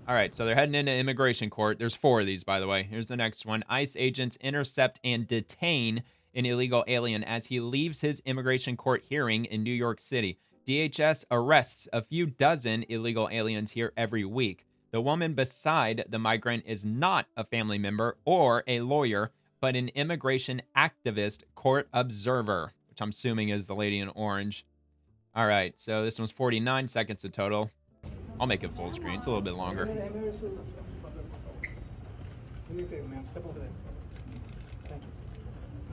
All right, so they're heading into immigration court. There's 4 of these, by the way. Here's the next one. ICE agents intercept and detain an illegal alien as he leaves his immigration court hearing in New York City. DHS arrests a few dozen illegal aliens here every week. The woman beside the migrant is not a family member or a lawyer, but an immigration activist court observer, which I'm assuming is the lady in orange. All right, so this one's 49 seconds in total. I'll make it full screen. It's a little bit longer.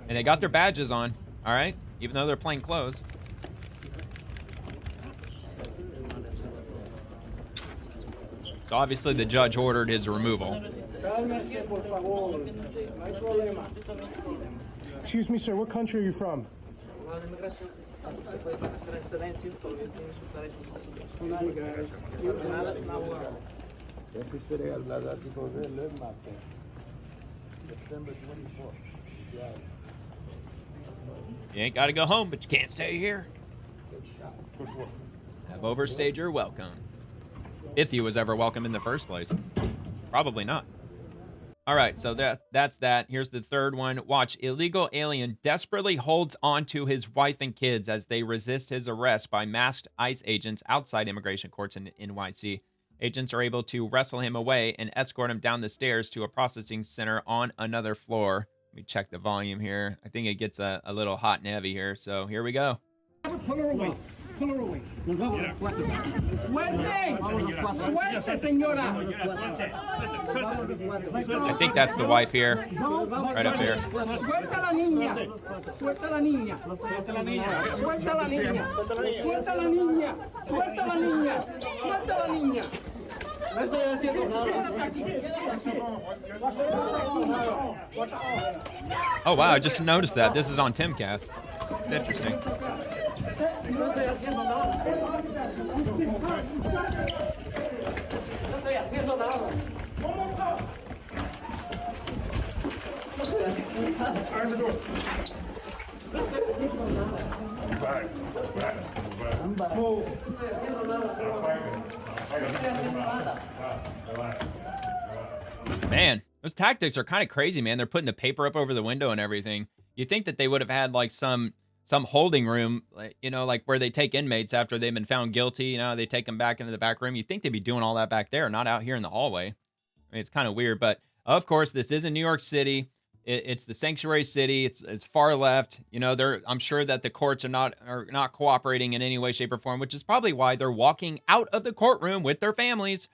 And they got their badges on, all right? Even though they're plain clothes. So obviously the judge ordered his removal. Excuse me, sir. What country are you from? You ain't got to go home, but you can't stay here. Have overstayed your welcome. If he was ever welcome in the first place. Probably not. All right, so that's that. Here's the third one. Watch. Illegal alien desperately holds on to his wife and kids as they resist his arrest by masked ICE agents outside immigration courts in NYC. Agents are able to wrestle him away and escort him down the stairs to a processing center on another floor. Let me check the volume here. I think it gets a little hot and heavy here, so here we go. Pull her away. Pull her away. Suerte. Suerte, señora. I think that's the wife here. Right up there. Suelta la niña. Suelta la niña. Suelta la niña. Suelta la niña. Suelta la niña. Suelta la niña. Suelta la niña. Oh, wow, I just noticed that. This is on Timcast. It's interesting. Man, those tactics are kind of crazy, man. They're putting the paper up over the window and everything. You think that they would have had like some holding room, you know, like where they take inmates after they've been found guilty, you know, they take them back into the back room. You think they'd be doing all that back there, not out here in the hallway. I mean, it's kind of weird, but of course, this is in New York City. It's the sanctuary city. It's far left. You know, I'm sure that the courts are not cooperating in any way, shape, or form, which is probably why they're walking out of the courtroom with their families,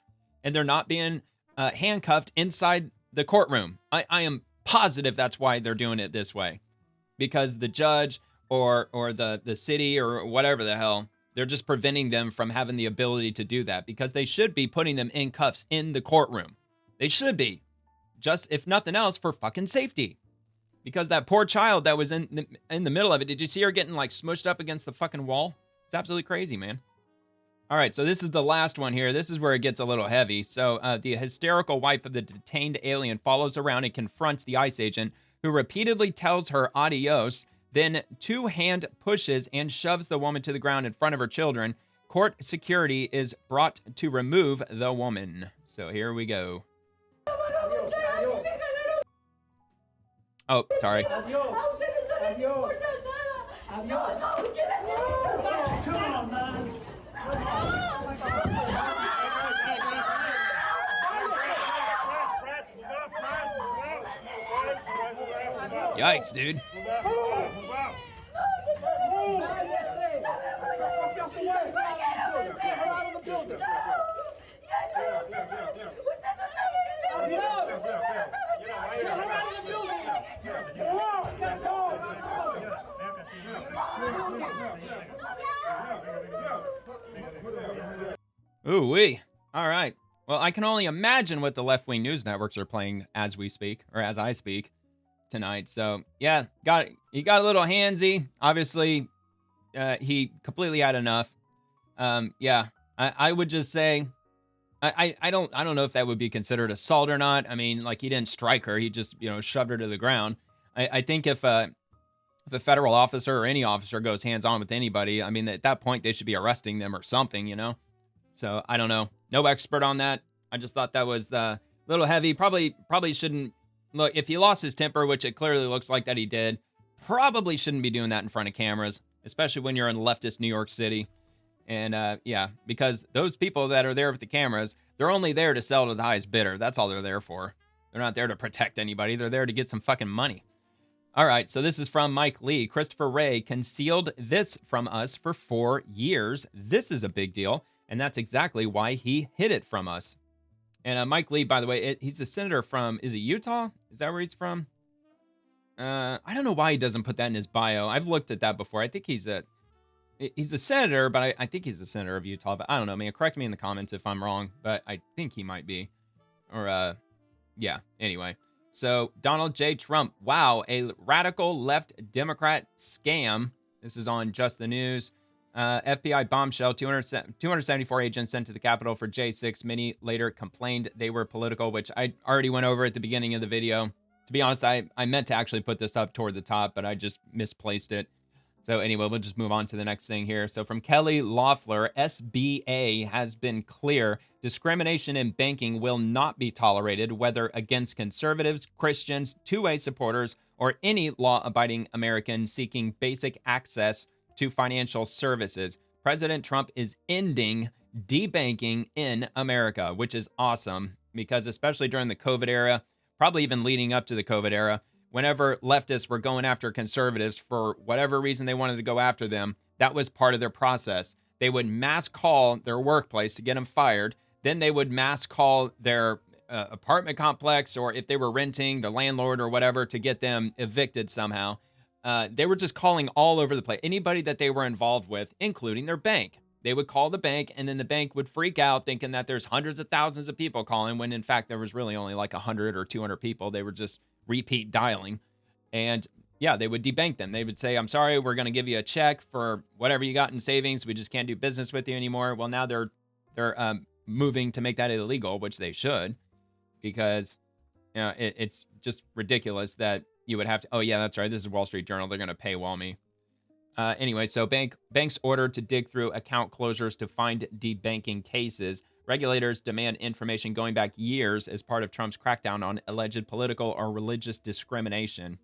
and they're not being handcuffed inside the courtroom. I am positive that's why they're doing it this way, because the judge or the city or whatever the hell, they're just preventing them from having the ability to do that, because they should be putting them in cuffs in the courtroom. They should be. Just, if nothing else, for fucking safety. Because that poor child that was in the middle of it, did you see her getting like smushed up against the fucking wall? It's absolutely crazy, man. All right, so this is the last one here. This is where it gets a little heavy. So the hysterical wife of the detained alien follows around and confronts the ICE agent, who repeatedly tells her adios, then two-hand pushes and shoves the woman to the ground in front of her children. Court security is brought to remove the woman. So here we go. Oh, sorry. Adios. Adios. Adios. Come on, man. Yikes, dude. Ooh-wee. All right. Well, I can only imagine what the left-wing news networks are playing as we speak, or as I speak tonight. So, yeah, he got a little handsy. Obviously, he completely had enough. Yeah, I would just say, I don't know if that would be considered assault or not. I mean, like, he didn't strike her. He just, shoved her to the ground. I think if a federal officer or any officer goes hands-on with anybody, I mean, at that point, they should be arresting them or something, So, I don't know. No expert on that. I just thought that was a little heavy. Probably shouldn't. Look, if he lost his temper, which it clearly looks like that he did, probably shouldn't be doing that in front of cameras, especially when you're in leftist New York City. And, yeah, because those people that are there with the cameras, they're only there to sell to the highest bidder. That's all they're there for. They're not there to protect anybody. They're there to get some fucking money. All right, so this is from Mike Lee. Christopher Wray concealed this from us for 4 years. This is a big deal, and that's exactly why he hid it from us. And Mike Lee, by the way, he's the senator from, is it Utah? Is that where he's from? I don't know why he doesn't put that in his bio. I've looked at that before. I think he's a senator, but I think he's a senator of Utah. But I don't know, man. Correct me in the comments if I'm wrong, but I think he might be. Or, yeah, anyway. So, Donald J. Trump. Wow, a radical left Democrat scam. This is on Just the News. FBI bombshell, 274 agents sent to the Capitol for J6. Many later complained they were political, which I already went over at the beginning of the video. To be honest, I meant to actually put this up toward the top, but I just misplaced it. So anyway, we'll just move on to the next thing here. So from Kelly Loeffler, SBA has been clear. Discrimination in banking will not be tolerated, whether against conservatives, Christians, two-way supporters, or any law-abiding American seeking basic access to financial services. President Trump is ending debanking in America, which is awesome because especially during the COVID era, probably even leading up to the COVID era, whenever leftists were going after conservatives for whatever reason they wanted to go after them, that was part of their process. They would mass call their workplace to get them fired. Then they would mass call their apartment complex, or if they were renting, the landlord or whatever, to get them evicted somehow. They were just calling all over the place. Anybody that they were involved with, including their bank. They would call the bank, and then the bank would freak out thinking that there's hundreds of thousands of people calling, when in fact there was really only like 100 or 200 people. They were just repeat dialing. And yeah, they would debank them. They would say, I'm sorry, we're going to give you a check for whatever you got in savings. We just can't do business with you anymore. Well, now they're moving to make that illegal, which they should, because you know, it's just ridiculous that you would have to, oh yeah, that's right, this is Wall Street Journal, they're going to paywall me. Anyway, so banks ordered to dig through account closures to find debanking cases. Regulators demand information going back years as part of Trump's crackdown on alleged political or religious discrimination.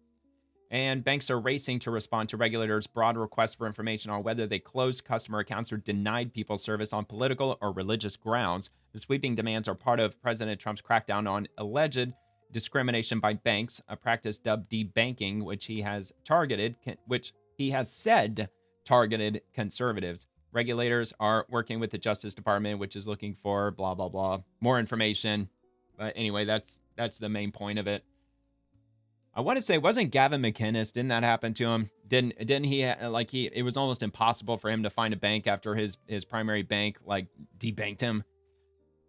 And banks are racing to respond to regulators' broad requests for information on whether they closed customer accounts or denied people service on political or religious grounds. The sweeping demands are part of President Trump's crackdown on alleged discrimination by banks, a practice dubbed debanking, which he has said targeted conservatives. Regulators are working with the Justice Department, which is looking for blah, blah, blah, more information. But anyway, that's the main point of it. I want to say, wasn't Gavin McInnes, didn't that happen to him? Didn't he, it was almost impossible for him to find a bank after his primary bank, debanked him.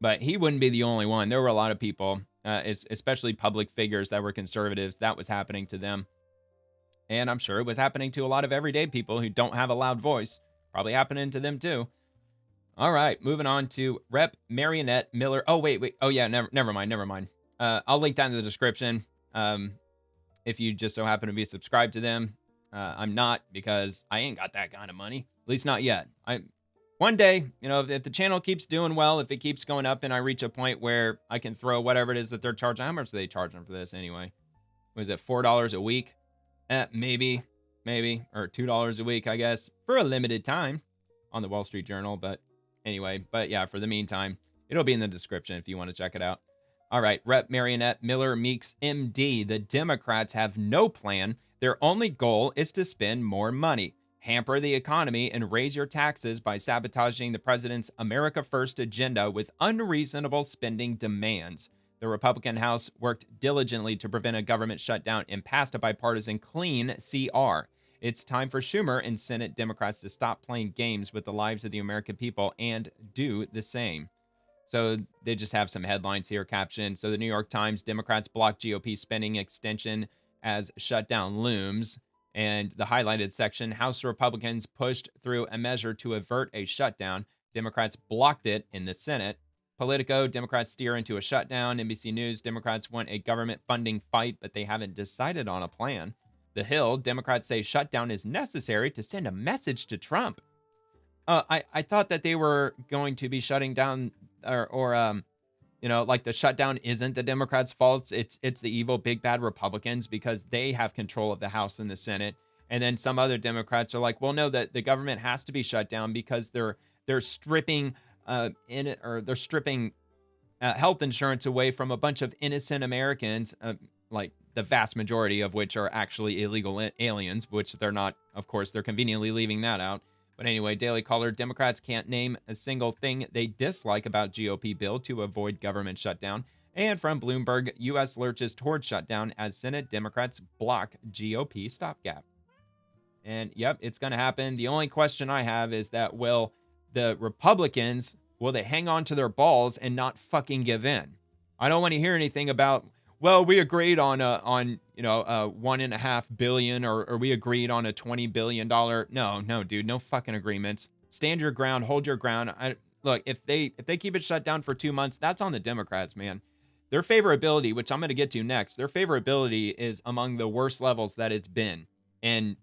But he wouldn't be the only one. There were a lot of people, especially public figures that were conservatives, that was happening to them. And I'm sure it was happening to a lot of everyday people who don't have a loud voice. Probably happening to them too. All right, moving on to Rep. Marionette Miller. Oh, wait. Oh, yeah, never mind. I'll link that in the description. If you just so happen to be subscribed to them. I'm not, because I ain't got that kind of money. At least not yet. One day, if the channel keeps doing well, if it keeps going up and I reach a point where I can throw whatever it is that they're charging. How much are they charging for this anyway? Was it $4 a week? Maybe, or $2 a week, I guess, for a limited time on the Wall Street Journal. But anyway, yeah, for the meantime, it'll be in the description if you want to check it out. All right, Rep. Marionette Miller Meeks, MD. The Democrats have no plan. Their only goal is to spend more money, hamper the economy, and raise your taxes by sabotaging the president's America First agenda with unreasonable spending demands. The Republican House worked diligently to prevent a government shutdown and passed a bipartisan clean CR. It's time for Schumer and Senate Democrats to stop playing games with the lives of the American people and do the same. So they just have some headlines here captioned. So the New York Times, Democrats block GOP spending extension as shutdown looms. And the highlighted section, House Republicans pushed through a measure to avert a shutdown. Democrats blocked it in the Senate. Politico, Democrats steer into a shutdown. NBC News, Democrats want a government funding fight, but they haven't decided on a plan. The Hill, Democrats say shutdown is necessary to send a message to Trump. I thought that they were going to be shutting down, or the shutdown isn't the Democrats' fault. It's the evil, big, bad Republicans, because they have control of the House and the Senate. And then some other Democrats are like, well, no, that the government has to be shut down because they're stripping they're stripping health insurance away from a bunch of innocent Americans, like the vast majority of which are actually illegal aliens, which they're not. Of course, they're conveniently leaving that out. But anyway, Daily Caller, Democrats can't name a single thing they dislike about GOP bill to avoid government shutdown. And from Bloomberg, U.S. lurches toward shutdown as Senate Democrats block GOP stopgap. And yep, it's going to happen. The only question I have is that will the Republicans, will they hang on to their balls and not fucking give in? I don't want to hear anything about, well, we agreed on $1.5 billion, or we agreed on a $20 billion. No, dude, no fucking agreements. Stand your ground, hold your ground. Look, if they keep it shut down for 2 months, that's on the Democrats, man. Their favorability, which I'm going to get to next, their favorability is among the worst levels that it's been, and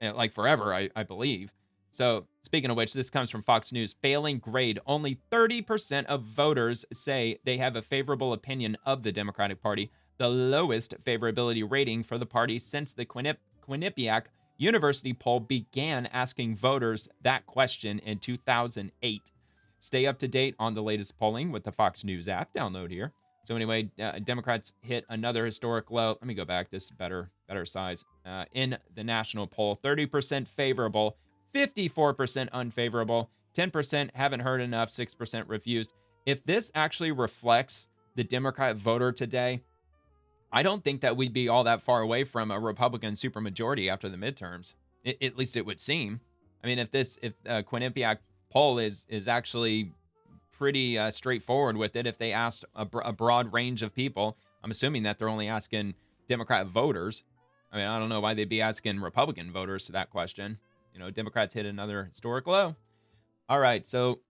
like forever, I believe. So speaking of which, this comes from Fox News. Failing grade. Only 30% of voters say they have a favorable opinion of the Democratic Party, the lowest favorability rating for the party since the Quinnipiac University poll began asking voters that question in 2008. Stay up to date on the latest polling with the Fox News app. Download here. So anyway, Democrats hit another historic low. Let me go back. This is better size. In the national poll, 30% favorable, 54% unfavorable, 10% haven't heard enough, 6% refused. If this actually reflects the Democrat voter today, I don't think that we'd be all that far away from a Republican supermajority after the midterms. At least it would seem. I mean, if Quinnipiac poll is actually pretty straightforward with it, if they asked a broad range of people, I'm assuming that they're only asking Democrat voters. I mean, I don't know why they'd be asking Republican voters that question. Democrats hit another historic low. All right, so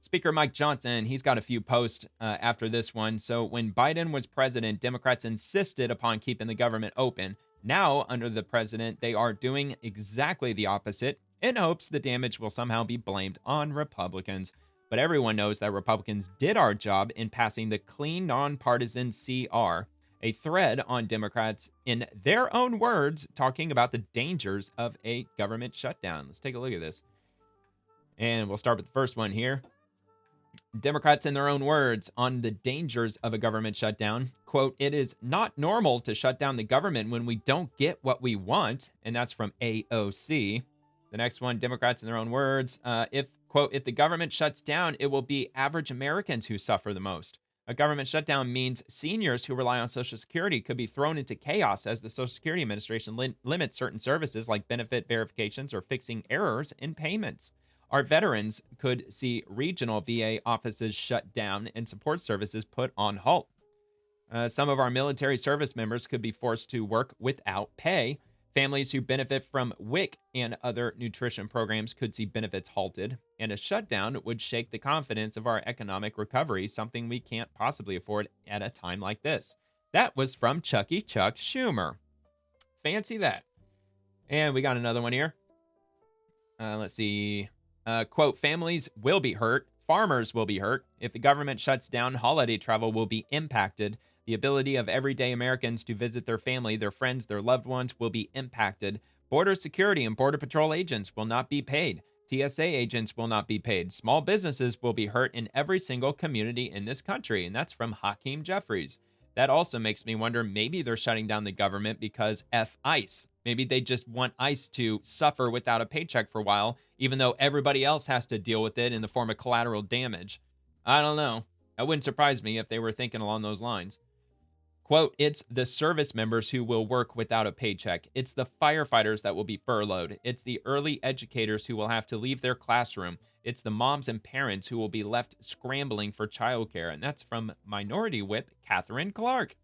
Speaker Mike Johnson, he's got a few posts after this one. So when Biden was president, Democrats insisted upon keeping the government open. Now, under the president, they are doing exactly the opposite in hopes the damage will somehow be blamed on Republicans. But everyone knows that Republicans did our job in passing the clean, nonpartisan CR, a thread on Democrats, in their own words, talking about the dangers of a government shutdown. Let's take a look at this. And we'll start with the first one here. Democrats, in their own words, on the dangers of a government shutdown. Quote, "It is not normal to shut down the government when we don't get what we want." And that's from AOC. The next one, Democrats, in their own words, Quote, "If the government shuts down, it will be average Americans who suffer the most. A government shutdown means seniors who rely on Social Security could be thrown into chaos as the Social Security Administration limits certain services like benefit verifications or fixing errors in payments. Our veterans could see regional VA offices shut down and support services put on halt. Some of our military service members could be forced to work without pay. Families who benefit from WIC and other nutrition programs could see benefits halted, and a shutdown would shake the confidence of our economic recovery, something we can't possibly afford at a time like this." That was from Chucky Chuck Schumer. Fancy that. And we got another one here. Let's see. Quote, "Families will be hurt. Farmers will be hurt. If the government shuts down, holiday travel will be impacted. The ability of everyday Americans to visit their family, their friends, their loved ones will be impacted. Border security and Border Patrol agents will not be paid. TSA agents will not be paid. Small businesses will be hurt in every single community in this country." And that's from Hakeem Jeffries. That also makes me wonder, maybe they're shutting down the government because F ICE. Maybe they just want ICE to suffer without a paycheck for a while, even though everybody else has to deal with it in the form of collateral damage. I don't know. That wouldn't surprise me if they were thinking along those lines. Quote, "It's the service members who will work without a paycheck. It's the firefighters that will be furloughed. It's the early educators who will have to leave their classroom. It's the moms and parents who will be left scrambling for childcare." And that's from Minority Whip Catherine Clark.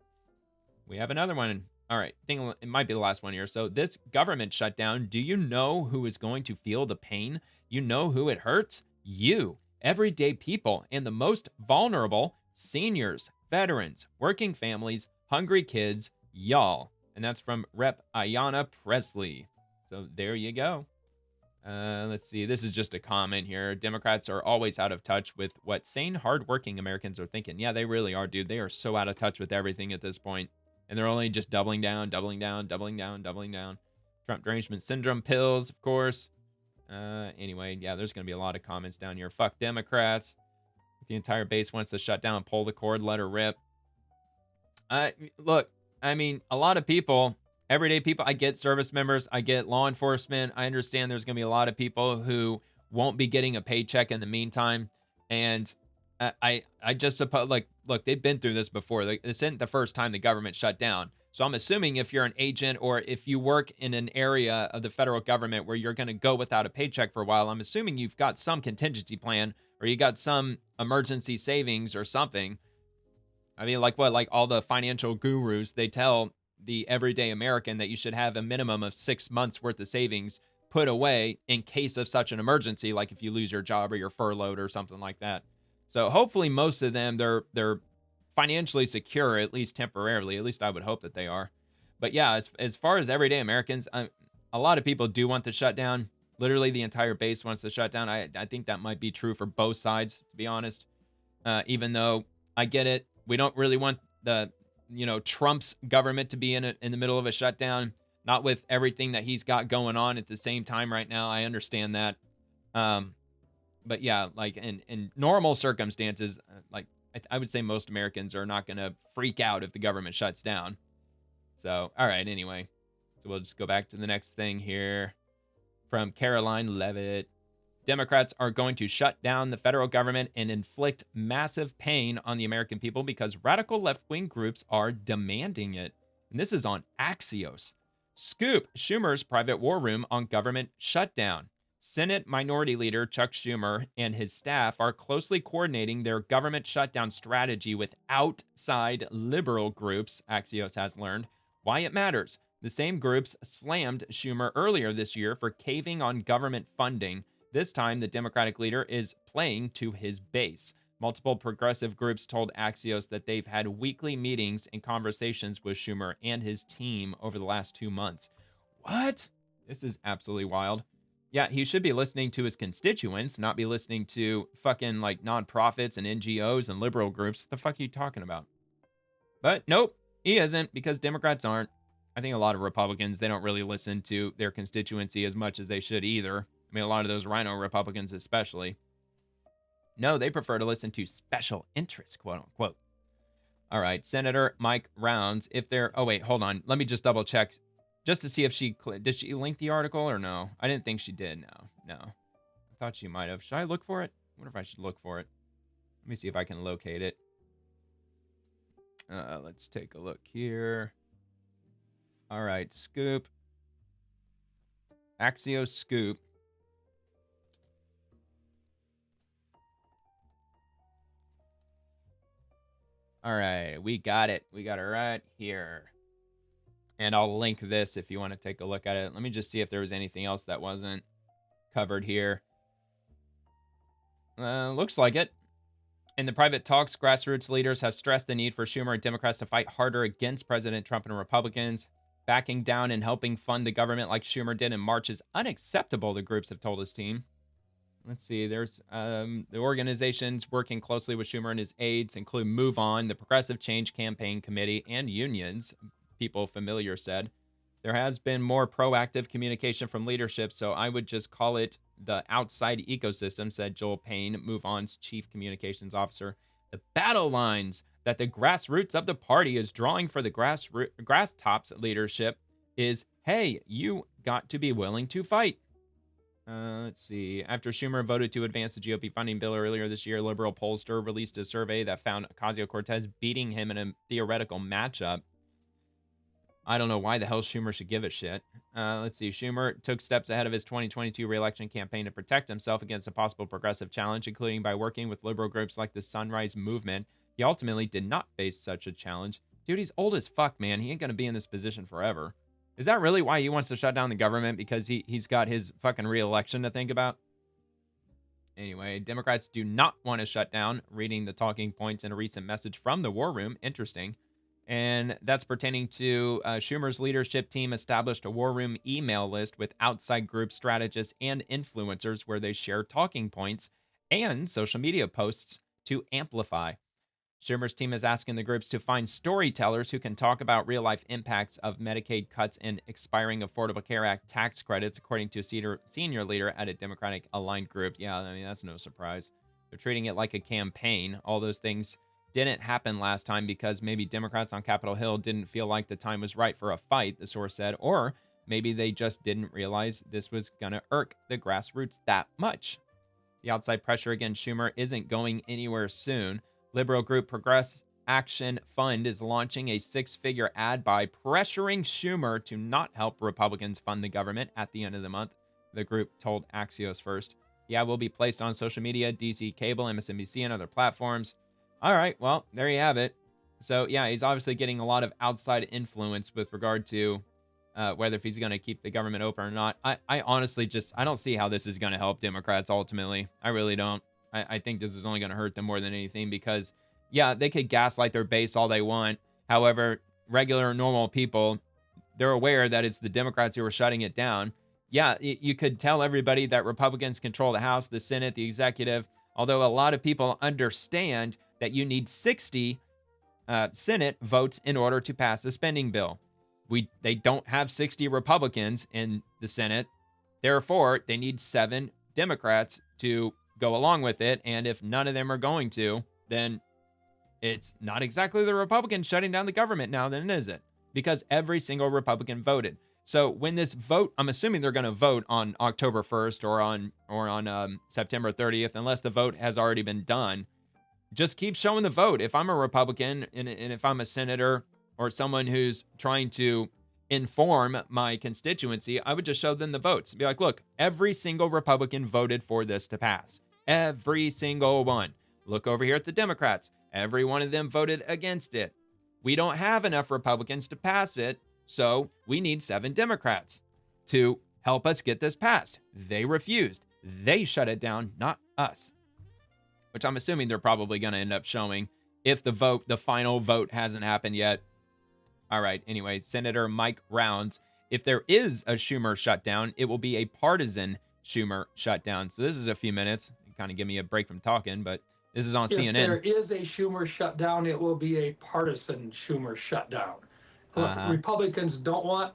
We have another one. All right, I think it might be the last one here. So this government shutdown, do you know who is going to feel the pain? You know who it hurts? You, everyday people, and the most vulnerable, seniors, veterans, working families, hungry kids, y'all. And that's from Rep. Ayanna Presley. So there you go. Let's see. This is just a comment here. Democrats are always out of touch with what sane, hardworking Americans are thinking. Yeah, they really are, dude. They are so out of touch with everything at this point. And they're only just doubling down. Trump derangement syndrome pills, of course. Anyway, yeah, there's going to be a lot of comments down here. Fuck Democrats. The entire base wants to shut down, pull the cord, let her rip. Look, I mean, a lot of people, everyday people, I get service members, I get law enforcement. I understand there's going to be a lot of people who won't be getting a paycheck in the meantime. And I just suppose, like, look, they've been through this before. This isn't the first time the government shut down. So I'm assuming if you're an agent or if you work in an area of the federal government where you're going to go without a paycheck for a while, I'm assuming you've got some contingency plan or you got some emergency savings or something. I mean, like what? Like all the financial gurus, they tell the everyday American that you should have a minimum of 6 months worth of savings put away in case of such an emergency, like if you lose your job or you're furloughed or something like that. So hopefully most of them, they're financially secure, at least temporarily. At least I would hope that they are. But yeah, as far as everyday Americans, a lot of people do want the shutdown. Literally the entire base wants the shutdown. I think that might be true for both sides, to be honest. Even though I get it, we don't really want the, Trump's government to be in the middle of a shutdown. Not with everything that he's got going on at the same time right now. I understand that. But yeah, like in normal circumstances, like I would say most Americans are not going to freak out if the government shuts down. So, all right, anyway. So we'll just go back to the next thing here. From Caroline Levitt. Democrats are going to shut down the federal government and inflict massive pain on the American people because radical left-wing groups are demanding it. And this is on Axios. Scoop, Schumer's private war room on government shutdown. Senate Minority Leader Chuck Schumer and his staff are closely coordinating their government shutdown strategy with outside liberal groups, Axios has learned. Why it matters. The same groups slammed Schumer earlier this year for caving on government funding. This time, the Democratic leader is playing to his base. Multiple progressive groups told Axios that they've had weekly meetings and conversations with Schumer and his team over the last 2 months. What? This is absolutely wild. Yeah, he should be listening to his constituents, not be listening to fucking like nonprofits and NGOs and liberal groups. What the fuck are you talking about? But nope, he isn't, because Democrats aren't. I think a lot of Republicans, they don't really listen to their constituency as much as they should either. I mean, a lot of those rhino Republicans especially. No, they prefer to listen to special interests, quote unquote. All right, Senator Mike Rounds, if they're... Oh, wait, hold on. Let me just double check just to see if she... Did she link the article or no? I didn't think she did, no. I thought she might have. Should I look for it? I wonder if I should look for it. Let me see if I can locate it. Let's take a look here. All right, Scoop. Axios Scoop. All right, we got it. We got it right here. And I'll link this if you want to take a look at it. Let me just see if there was anything else that wasn't covered here. Looks like it. In the private talks, grassroots leaders have stressed the need for Schumer and Democrats to fight harder against President Trump and Republicans. Backing down and helping fund the government like Schumer did in March is unacceptable, the groups have told his team. Let's see, there's the organizations working closely with Schumer and his aides include Move On, the Progressive Change Campaign Committee, and unions, people familiar said. There has been more proactive communication from leadership, so I would just call it the outside ecosystem, said Joel Payne, Move On's chief communications officer. The battle lines that the grassroots of the party is drawing for the grass tops leadership is, hey, you got to be willing to fight. Let's see. After Schumer voted to advance the GOP funding bill earlier this year, liberal pollster released a survey that found Ocasio-Cortez beating him in a theoretical matchup. I don't know why the hell Schumer should give a shit. Let's see. Schumer took steps ahead of his 2022 re-election campaign to protect himself against a possible progressive challenge, including by working with liberal groups like the Sunrise Movement. He ultimately did not face such a challenge. Dude, he's old as fuck, man. He ain't going to be in this position forever. Is that really why he wants to shut down the government? Because he's got his fucking re-election to think about? Anyway, Democrats do not want to shut down. Reading the talking points in a recent message from the War Room. Interesting. And that's pertaining to Schumer's leadership team established a War Room email list with outside group strategists and influencers where they share talking points and social media posts to amplify. Schumer's team is asking the groups to find storytellers who can talk about real-life impacts of Medicaid cuts and expiring Affordable Care Act tax credits, according to a senior leader at a Democratic-aligned group. Yeah, I mean, that's no surprise. They're treating it like a campaign. All those things didn't happen last time because maybe Democrats on Capitol Hill didn't feel like the time was right for a fight, the source said, or maybe they just didn't realize this was going to irk the grassroots that much. The outside pressure against Schumer isn't going anywhere soon. Liberal group Progress Action Fund is launching a 6-figure ad buy pressuring Schumer to not help Republicans fund the government at the end of the month, the group told Axios first. The ad will be placed on social media, DC cable, MSNBC, and other platforms. All right, well, there you have it. So, yeah, he's obviously getting a lot of outside influence with regard to whether if he's going to keep the government open or not. I honestly I don't see how this is going to help Democrats ultimately. I really don't. I think this is only going to hurt them more than anything because, yeah, they could gaslight their base all they want. However, regular, normal people, they're aware that it's the Democrats who are shutting it down. Yeah, you could tell everybody that Republicans control the House, the Senate, the executive, although a lot of people understand that you need 60 Senate votes in order to pass a spending bill. They don't have 60 Republicans in the Senate. Therefore, they need 7 Democrats to go along with it. And if none of them are going to, then it's not exactly the Republicans shutting down the government now, then is it? Because every single Republican voted. So when this vote, I'm assuming they're going to vote on October 1st or on September 30th, unless the vote has already been done. Just keep showing the vote. If I'm a Republican and if I'm a senator or someone who's trying to inform my constituency, I would just show them the votes. Be like, look, every single Republican voted for this to pass. Every single one. Look over here at the Democrats. Every one of them voted against it. We don't have enough Republicans to pass it, so we need 7 Democrats to help us get this passed. They refused. They shut it down, not us. Which I'm assuming they're probably going to end up showing if the final vote hasn't happened yet. All right, anyway, Senator Mike Rounds. If there is a Schumer shutdown, it will be a partisan Schumer shutdown. So this is a few minutes. Kind of give me a break from talking, but this is on CNN. If there is a Schumer shutdown, it will be a partisan Schumer shutdown. Republicans don't want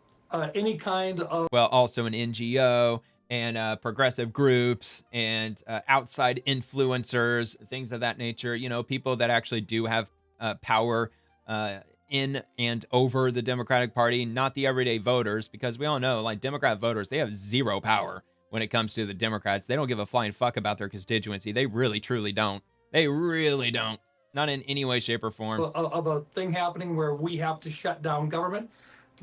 any kind of... Well, also an NGO and progressive groups and outside influencers, things of that nature. You know, people that actually do have power in and over the Democratic Party, not the everyday voters, because we all know, like, Democrat voters, they have zero power when it comes to the Democrats. They don't give a flying fuck about their constituency. They really, truly don't. They really don't. Not in any way, shape, or form. Of a thing happening where we have to shut down government.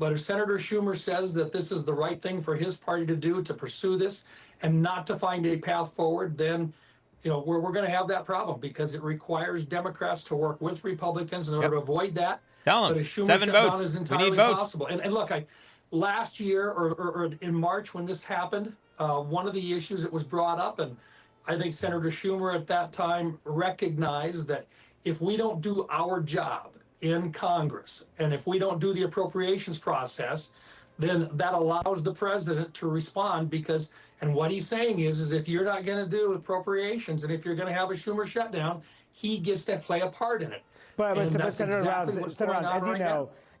But if Senator Schumer says that this is the right thing for his party to do, to pursue this and not to find a path forward, then, you know, we're going to have that problem because it requires Democrats to work with Republicans in order to avoid that. Tell them, but a Schumer 7 shutdown votes. is We entirely need votes. possible. And look, last year or in March when this happened, one of the issues that was brought up, and I think Senator Schumer at that time recognized that if we don't do our job in Congress, and if we don't do the appropriations process, then that allows the president to respond because, and what he's saying is if you're not going to do appropriations and if you're going to have a Schumer shutdown, he gets to play a part in it. But Senator Rounds,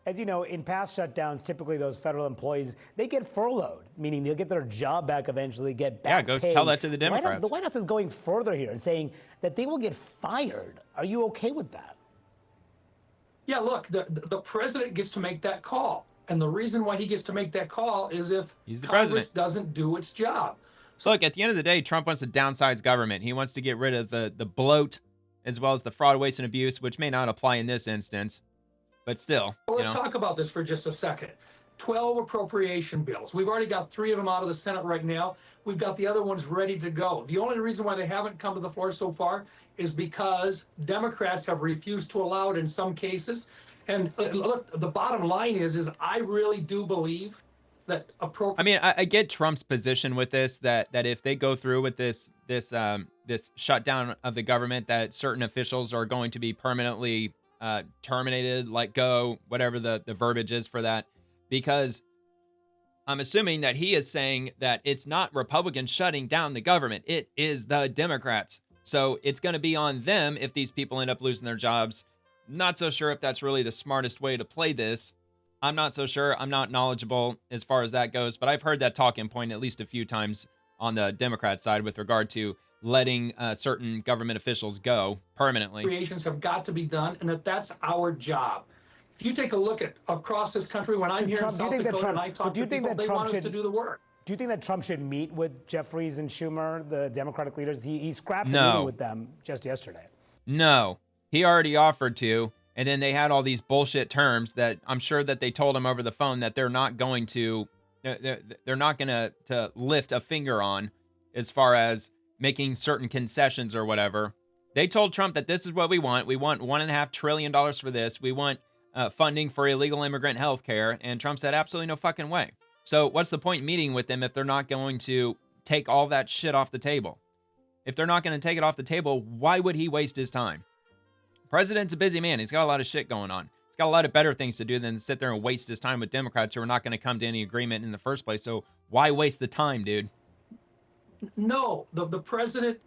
as you know, in past shutdowns, typically those federal employees, they get furloughed, meaning they'll get their job back eventually, get back go paid. tell that to the Democrats. The White House is going further here and saying that they will get fired. Are you okay with that? Yeah, look, the president gets to make that call. And the reason why he gets to make that call is if He's the Congress president. doesn't do its job. So look, at the end of the day, Trump wants to downsize government. He wants to get rid of the bloat as well as the fraud, waste, and abuse, which may not apply in this instance. But still, Well, let's talk about this for just a second. 12 appropriation bills. We've already got 3 of them out of the Senate right now. We've got the other ones ready to go. The only reason why they haven't come to the floor so far is because Democrats have refused to allow it in some cases. And look, the bottom line is I really do believe that I mean, I get Trump's position with this, that if they go through with this shutdown of the government, that certain officials are going to be permanently terminated, let go, whatever the verbiage is for that, because I'm assuming that he is saying that it's not Republicans shutting down the government. It is the Democrats. So it's going to be on them if these people end up losing their jobs. Not so sure if that's really the smartest way to play this. I'm not so sure. I'm not knowledgeable as far as that goes, but I've heard that talking point at least a few times on the Democrat side with regard to letting certain government officials go permanently. Appropriations have got to be done, and that's our job. If you take a look at across this country, when I'm here in South Dakota and I talk to people, they want us to do the work. Do you think that Trump should meet with Jeffries and Schumer, the Democratic leaders? He scrapped a meeting with them just yesterday. No, he already offered to, and then they had all these bullshit terms that I'm sure that they told him over the phone that they're not going to lift a finger on as far as making certain concessions or whatever. They told Trump that this is what we want. We want $1.5 trillion for this. We want funding for illegal immigrant health care. And Trump said, absolutely no fucking way. So what's the point in meeting with them if they're not going to take all that shit off the table? If they're not going to take it off the table, why would he waste his time? President's a busy man. He's got a lot of shit going on. He's got a lot of better things to do than sit there and waste his time with Democrats who are not going to come to any agreement in the first place. So why waste the time, dude? No, the president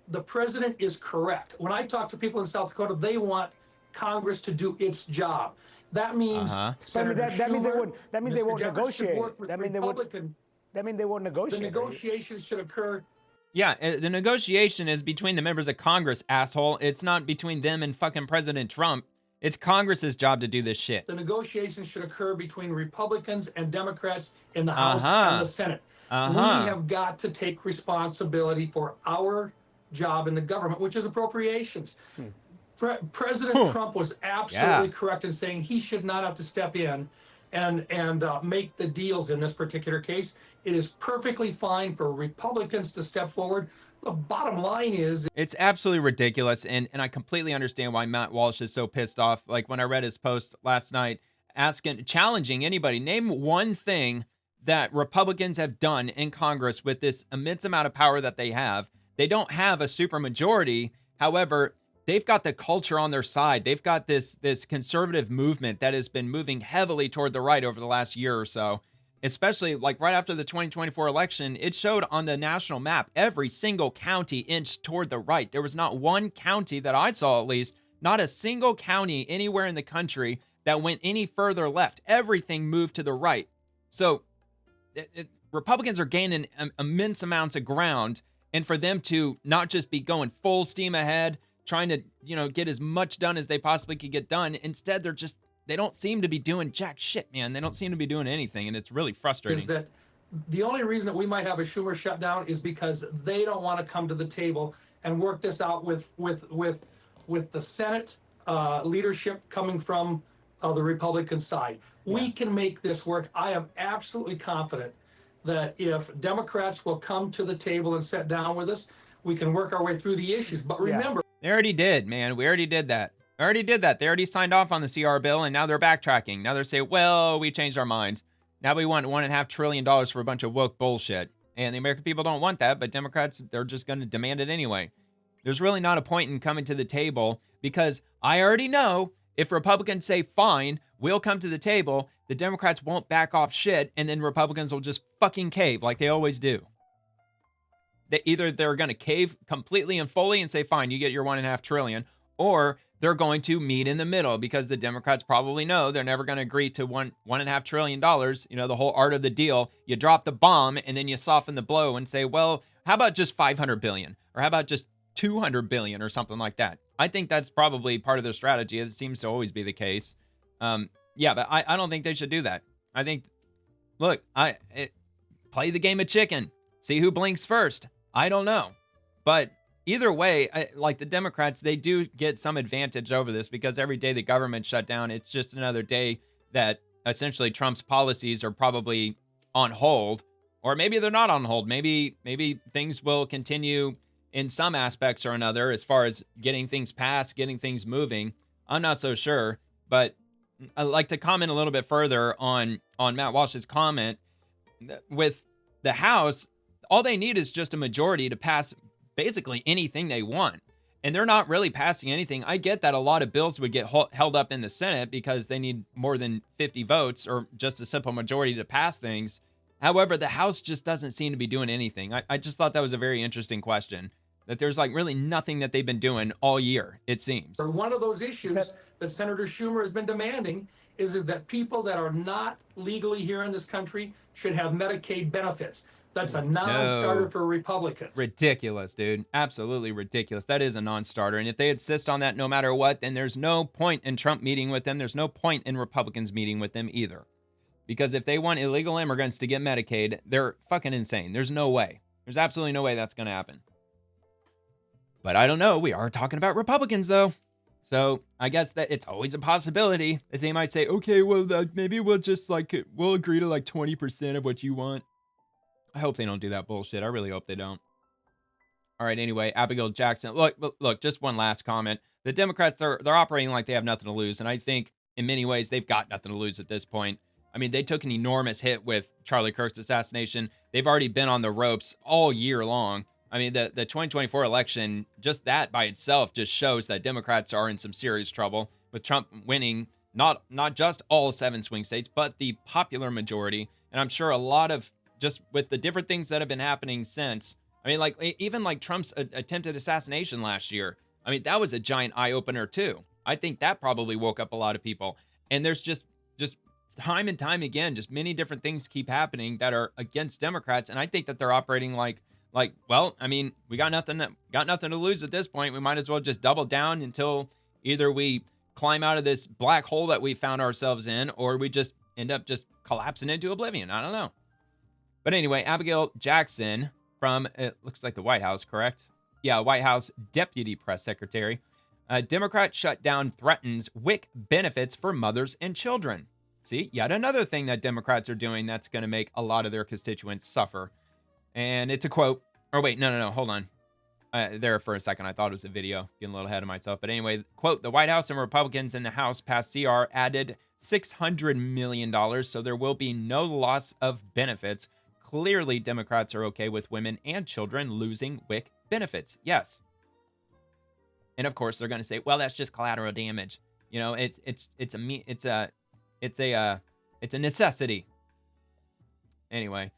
is correct. When I talk to people in South Dakota, they want Congress to do its job. That means Senator that means they Schumer, won't. That means they Mr. won't Jefferson negotiate. work with That means they won't. Republican. That means they won't negotiate. The negotiations should occur. Yeah, the negotiation is between the members of Congress, asshole. It's not between them and fucking President Trump. It's Congress's job to do this shit. The negotiations should occur between Republicans and Democrats in the House and the Senate. We have got to take responsibility for our job in the government, which is appropriations. President Trump was absolutely correct in saying he should not have to step in and make the deals in this particular case. It is perfectly fine for Republicans to step forward. The bottom line is, it's absolutely ridiculous, and I completely understand why Matt Walsh is so pissed off. Like when I read his post last night, challenging anybody, name one thing that Republicans have done in Congress with this immense amount of power that they have. They don't have a supermajority. However, they've got the culture on their side. They've got this conservative movement that has been moving heavily toward the right over the last year or so. Especially like right after the 2024 election, it showed on the national map, every single county inched toward the right. There was not one county that I saw, at least, not a single county anywhere in the country that went any further left. Everything moved to the right. So Republicans are gaining immense amounts of ground. And for them to not just be going full steam ahead, trying to, get as much done as they possibly could get done. Instead, they don't seem to be doing jack shit, man. They don't seem to be doing anything, and it's really frustrating. is that the only reason that we might have a Schumer shutdown is because they don't want to come to the table and work this out with the Senate leadership coming from the Republican side. Yeah. We can make this work. I am absolutely confident that if Democrats will come to the table and sit down with us, we can work our way through the issues. But remember, they already did, man. We already did that. They already signed off on the CR bill, and now they're backtracking. Now they're saying, well, we changed our mind. Now we want $1.5 trillion for a bunch of woke bullshit. And the American people don't want that, but Democrats, they're just going to demand it anyway. There's really not a point in coming to the table because I already know if Republicans say, fine, we'll come to the table, the Democrats won't back off shit, and then Republicans will just fucking cave like they always do. They're going to cave completely and fully and say, fine, you get your $1.5 trillion, or they're going to meet in the middle because the Democrats probably know they're never going to agree to $1.5 trillion. The whole art of the deal. You drop the bomb and then you soften the blow and say, well, how about just $500 billion? Or how about just $200 billion or something like that? I think that's probably part of their strategy. It seems to always be the case. But I don't think they should do that. I think, play the game of chicken. See who blinks first. I don't know. But either way, like the Democrats, they do get some advantage over this because every day the government shut down, it's just another day that essentially Trump's policies are probably on hold, or maybe they're not on hold. Maybe things will continue in some aspects or another as far as getting things passed, getting things moving. I'm not so sure, but I'd like to comment a little bit further on Matt Walsh's comment. With the House, all they need is just a majority to pass basically anything they want. And they're not really passing anything. I get that a lot of bills would get held up in the Senate because they need more than 50 votes or just a simple majority to pass things. However, the House just doesn't seem to be doing anything. I just thought that was a very interesting question. That there's really nothing that they've been doing all year, it seems. One of those issues that Senator Schumer has been demanding is that people that are not legally here in this country should have Medicaid benefits. That's a non-starter for Republicans. Ridiculous, dude. Absolutely ridiculous. That is a non-starter. And if they insist on that no matter what, then there's no point in Trump meeting with them. There's no point in Republicans meeting with them either. Because if they want illegal immigrants to get Medicaid, they're fucking insane. There's no way. There's absolutely no way that's going to happen. But I don't know. We are talking about Republicans, though. So I guess that it's always a possibility that they might say, okay, well, maybe we'll just we'll agree to 20% of what you want. I hope they don't do that bullshit. I really hope they don't. All right, anyway, Abigail Jackson. Look, just one last comment. The Democrats, they're operating like they have nothing to lose, and I think in many ways they've got nothing to lose at this point. I mean, they took an enormous hit with Charlie Kirk's assassination. They've already been on the ropes all year long. I mean, the 2024 election, just that by itself just shows that Democrats are in some serious trouble, with Trump winning not just all 7 swing states, but the popular majority. And I'm sure a lot of, just with the different things that have been happening since, I mean, like even like Trump's attempted assassination last year, I mean, that was a giant eye-opener too. I think that probably woke up a lot of people. And there's just time and time again, just many different things keep happening that are against Democrats. And I think that they're operating like, well, I mean, we got nothing to lose at this point. We might as well just double down until either we climb out of this black hole that we found ourselves in, or we just end up just collapsing into oblivion. I don't know. But anyway, Abigail Jackson from, it looks like the White House, correct? Yeah, White House Deputy Press Secretary. Democrat shutdown threatens WIC benefits for mothers and children. See, yet another thing that Democrats are doing that's going to make a lot of their constituents suffer. And it's a quote. Or wait, no, hold on. There for a second, I thought it was a video. Getting a little ahead of myself. But anyway, quote, the White House and Republicans in the House passed CR added $600 million, so there will be no loss of benefits. Clearly, Democrats are okay with women and children losing WIC benefits. Yes. And of course, they're going to say, well, that's just collateral damage. You know, it's a necessity. Anyway,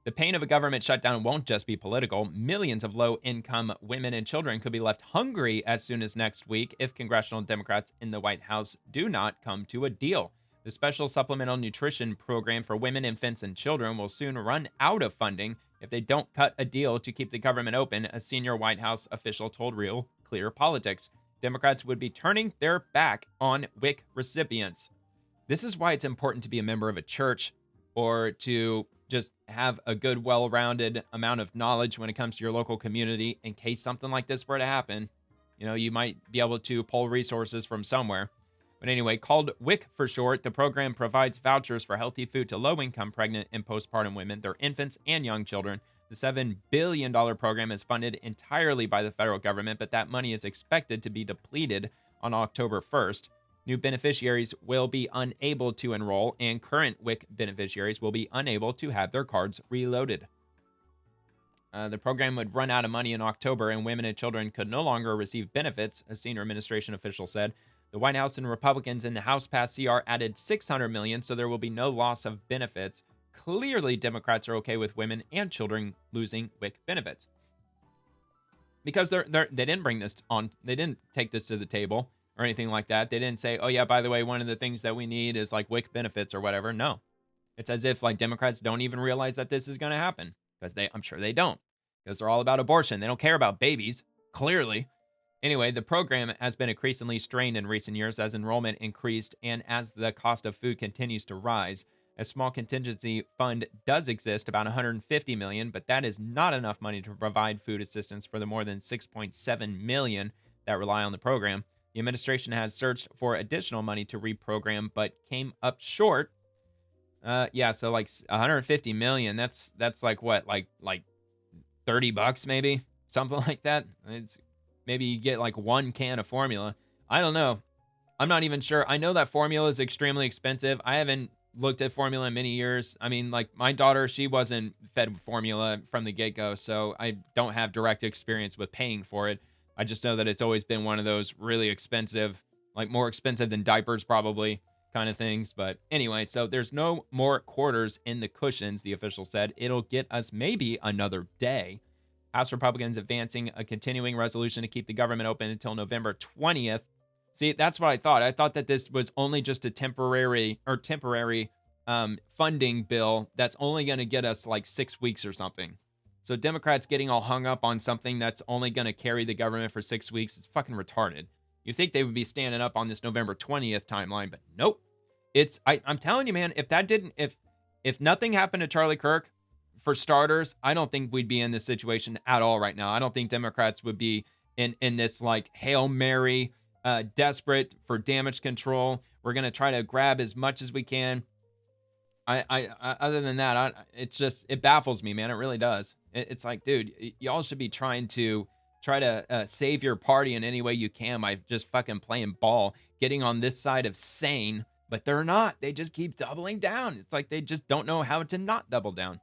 the pain of a government shutdown won't just be political. Millions of low-income women and children could be left hungry as soon as next week if congressional Democrats in the White House do not come to a deal. The special supplemental nutrition program for women, infants, and children will soon run out of funding if they don't cut a deal to keep the government open, a senior White House official told Real Clear Politics. Democrats would be turning their back on WIC recipients. This is why it's important to be a member of a church or to just have a good, well-rounded amount of knowledge when it comes to your local community in case something like this were to happen. You know, you might be able to pull resources from somewhere. But anyway, called WIC for short, the program provides vouchers for healthy food to low-income pregnant and postpartum women, their infants, and young children. The $7 billion program is funded entirely by the federal government, but that money is expected to be depleted on October 1st. New beneficiaries will be unable to enroll, and current WIC beneficiaries will be unable to have their cards reloaded. The program would run out of money in October, and women and children could no longer receive benefits, a senior administration official said. The White House and Republicans in the House passed CR added $600 million, so there will be no loss of benefits. Clearly, Democrats are okay with women and children losing WIC benefits. Because they didn't bring this on, they didn't take this to the table or anything like that. They didn't say, oh yeah, by the way, one of the things that we need is like WIC benefits or whatever. No. It's as if like Democrats don't even realize that this is going to happen. Because I'm sure they don't. Because they're all about abortion. They don't care about babies, clearly. Anyway, the program has been increasingly strained in recent years as enrollment increased and as the cost of food continues to rise. A small contingency fund does exist, about $150 million, but that is not enough money to provide food assistance for the more than 6.7 million that rely on the program. The administration has searched for additional money to reprogram, but came up short. Yeah, so like 150 million. That's like what, like $30 maybe, something like that. It's maybe you get like one can of formula. I don't know. I'm not even sure. I know that formula is extremely expensive. I haven't looked at formula in many years. I mean, like my daughter, she wasn't fed formula from the get-go, so I don't have direct experience with paying for it. I just know that it's always been one of those really expensive, like more expensive than diapers probably kind of things. But anyway, so there's no more quarters in the cushions, the official said. It'll get us maybe another day. House Republicans advancing a continuing resolution to keep the government open until November 20th. See, that's what I thought. I thought that this was only just a temporary funding bill that's only going to get us like 6 weeks or something. So Democrats getting all hung up on something that's only going to carry the government for 6 weeks, it's fucking retarded. You think they would be standing up on this November 20th timeline, but nope. I'm telling you, man, if nothing happened to Charlie Kirk, for starters, I don't think we'd be in this situation at all right now. I don't think Democrats would be in this like Hail Mary, desperate for damage control. We're going to try to grab as much as we can. I other than that, it baffles me, man. It really does. It's like, dude, y'all should be try to save your party in any way you can by just fucking playing ball, getting on this side of sane, but they're not. They just keep doubling down. It's like they just don't know how to not double down.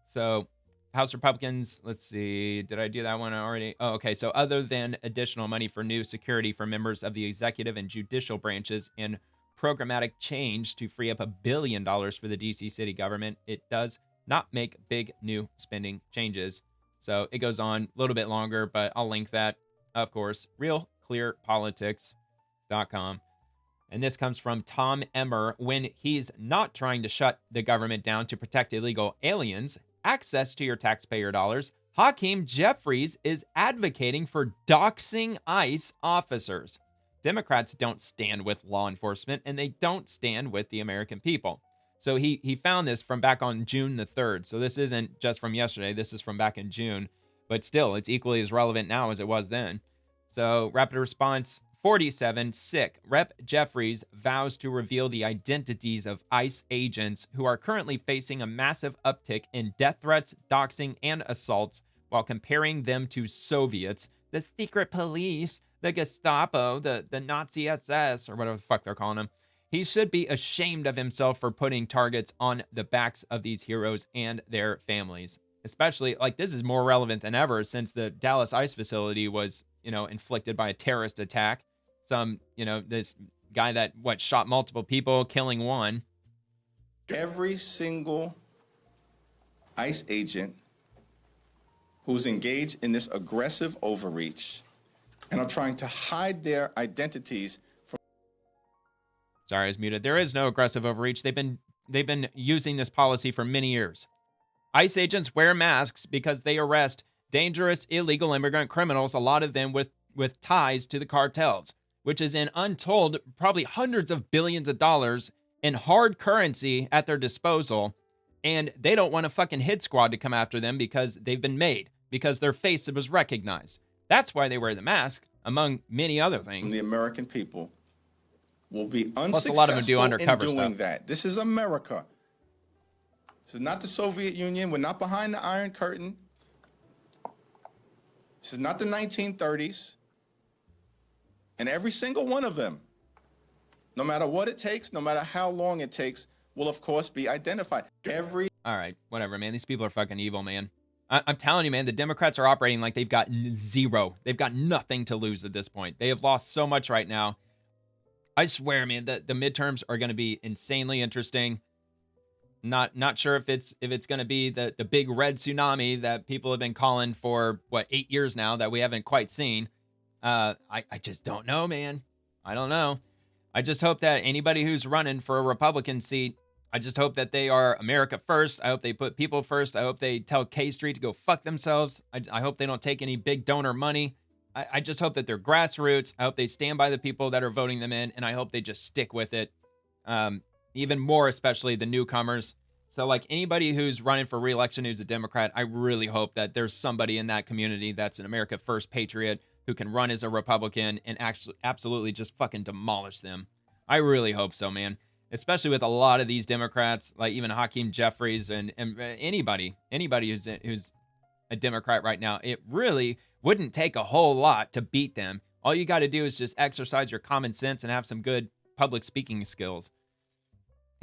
So House Republicans, let's see, did I do that one already? Oh, okay. So other than additional money for new security for members of the executive and judicial branches and programmatic change to free up $1 billion for the DC city government, it does not make big new spending changes. So it goes on a little bit longer, but I'll link that, of course, realclearpolitics.com. And this comes from Tom Emmer. When he's not trying to shut the government down to protect illegal aliens, access to your taxpayer dollars, Hakeem Jeffries is advocating for doxing ICE officers. Democrats don't stand with law enforcement, and they don't stand with the American people. So he found this from back on June the 3rd. So this isn't just from yesterday. This is from back in June. But still, it's equally as relevant now as it was then. So rapid response 47, sick. Rep. Jeffries vows to reveal the identities of ICE agents who are currently facing a massive uptick in death threats, doxing, and assaults while comparing them to Soviets, the secret police, the Gestapo, the Nazi SS, or whatever the fuck they're calling them. He should be ashamed of himself for putting targets on the backs of these heroes and their families. Especially, like, this is more relevant than ever since the Dallas ICE facility was, inflicted by a terrorist attack. This guy that, shot multiple people, killing one. Every single ICE agent who's engaged in this aggressive overreach and are trying to hide their identities from... Sorry, I was muted. There is no aggressive overreach. They've been using this policy for many years. ICE agents wear masks because they arrest dangerous illegal immigrant criminals, a lot of them with ties to the cartels, which is in untold, probably hundreds of billions of dollars in hard currency at their disposal. And they don't want a fucking hit squad to come after them because they've been made, because their face was recognized. That's why they wear the mask, among many other things. The American people will be unsuccessful. Plus, a lot of them do undercover in doing stuff. that. This is America. This is not the Soviet Union. We're not behind the Iron Curtain. This is not the 1930s. And every single one of them, no matter what it takes, no matter how long it takes, will of course be identified. All right, whatever, man. These people are fucking evil, man. I'm telling you, man, the Democrats are operating like they've got zero. They've got nothing to lose at this point. They have lost so much right now. I swear, man, the midterms are going to be insanely interesting. Not sure if it's going to be the big red tsunami that people have been calling for, 8 years now that we haven't quite seen. I just don't know, man. I don't know. I just hope that anybody who's running for a Republican seat, I just hope that they are America first. I hope they put people first. I hope they tell K Street to go fuck themselves. I hope they don't take any big donor money. I just hope that they're grassroots. I hope they stand by the people that are voting them in, and I hope they just stick with it. Even more, especially the newcomers. So, like, anybody who's running for re-election who's a Democrat, I really hope that there's somebody in that community that's an America First patriot who can run as a Republican and actually absolutely just fucking demolish them. I really hope so, man. Especially with a lot of these Democrats, like even Hakeem Jeffries and anybody who's a Democrat right now. It really wouldn't take a whole lot to beat them. All you got to do is just exercise your common sense and have some good public speaking skills.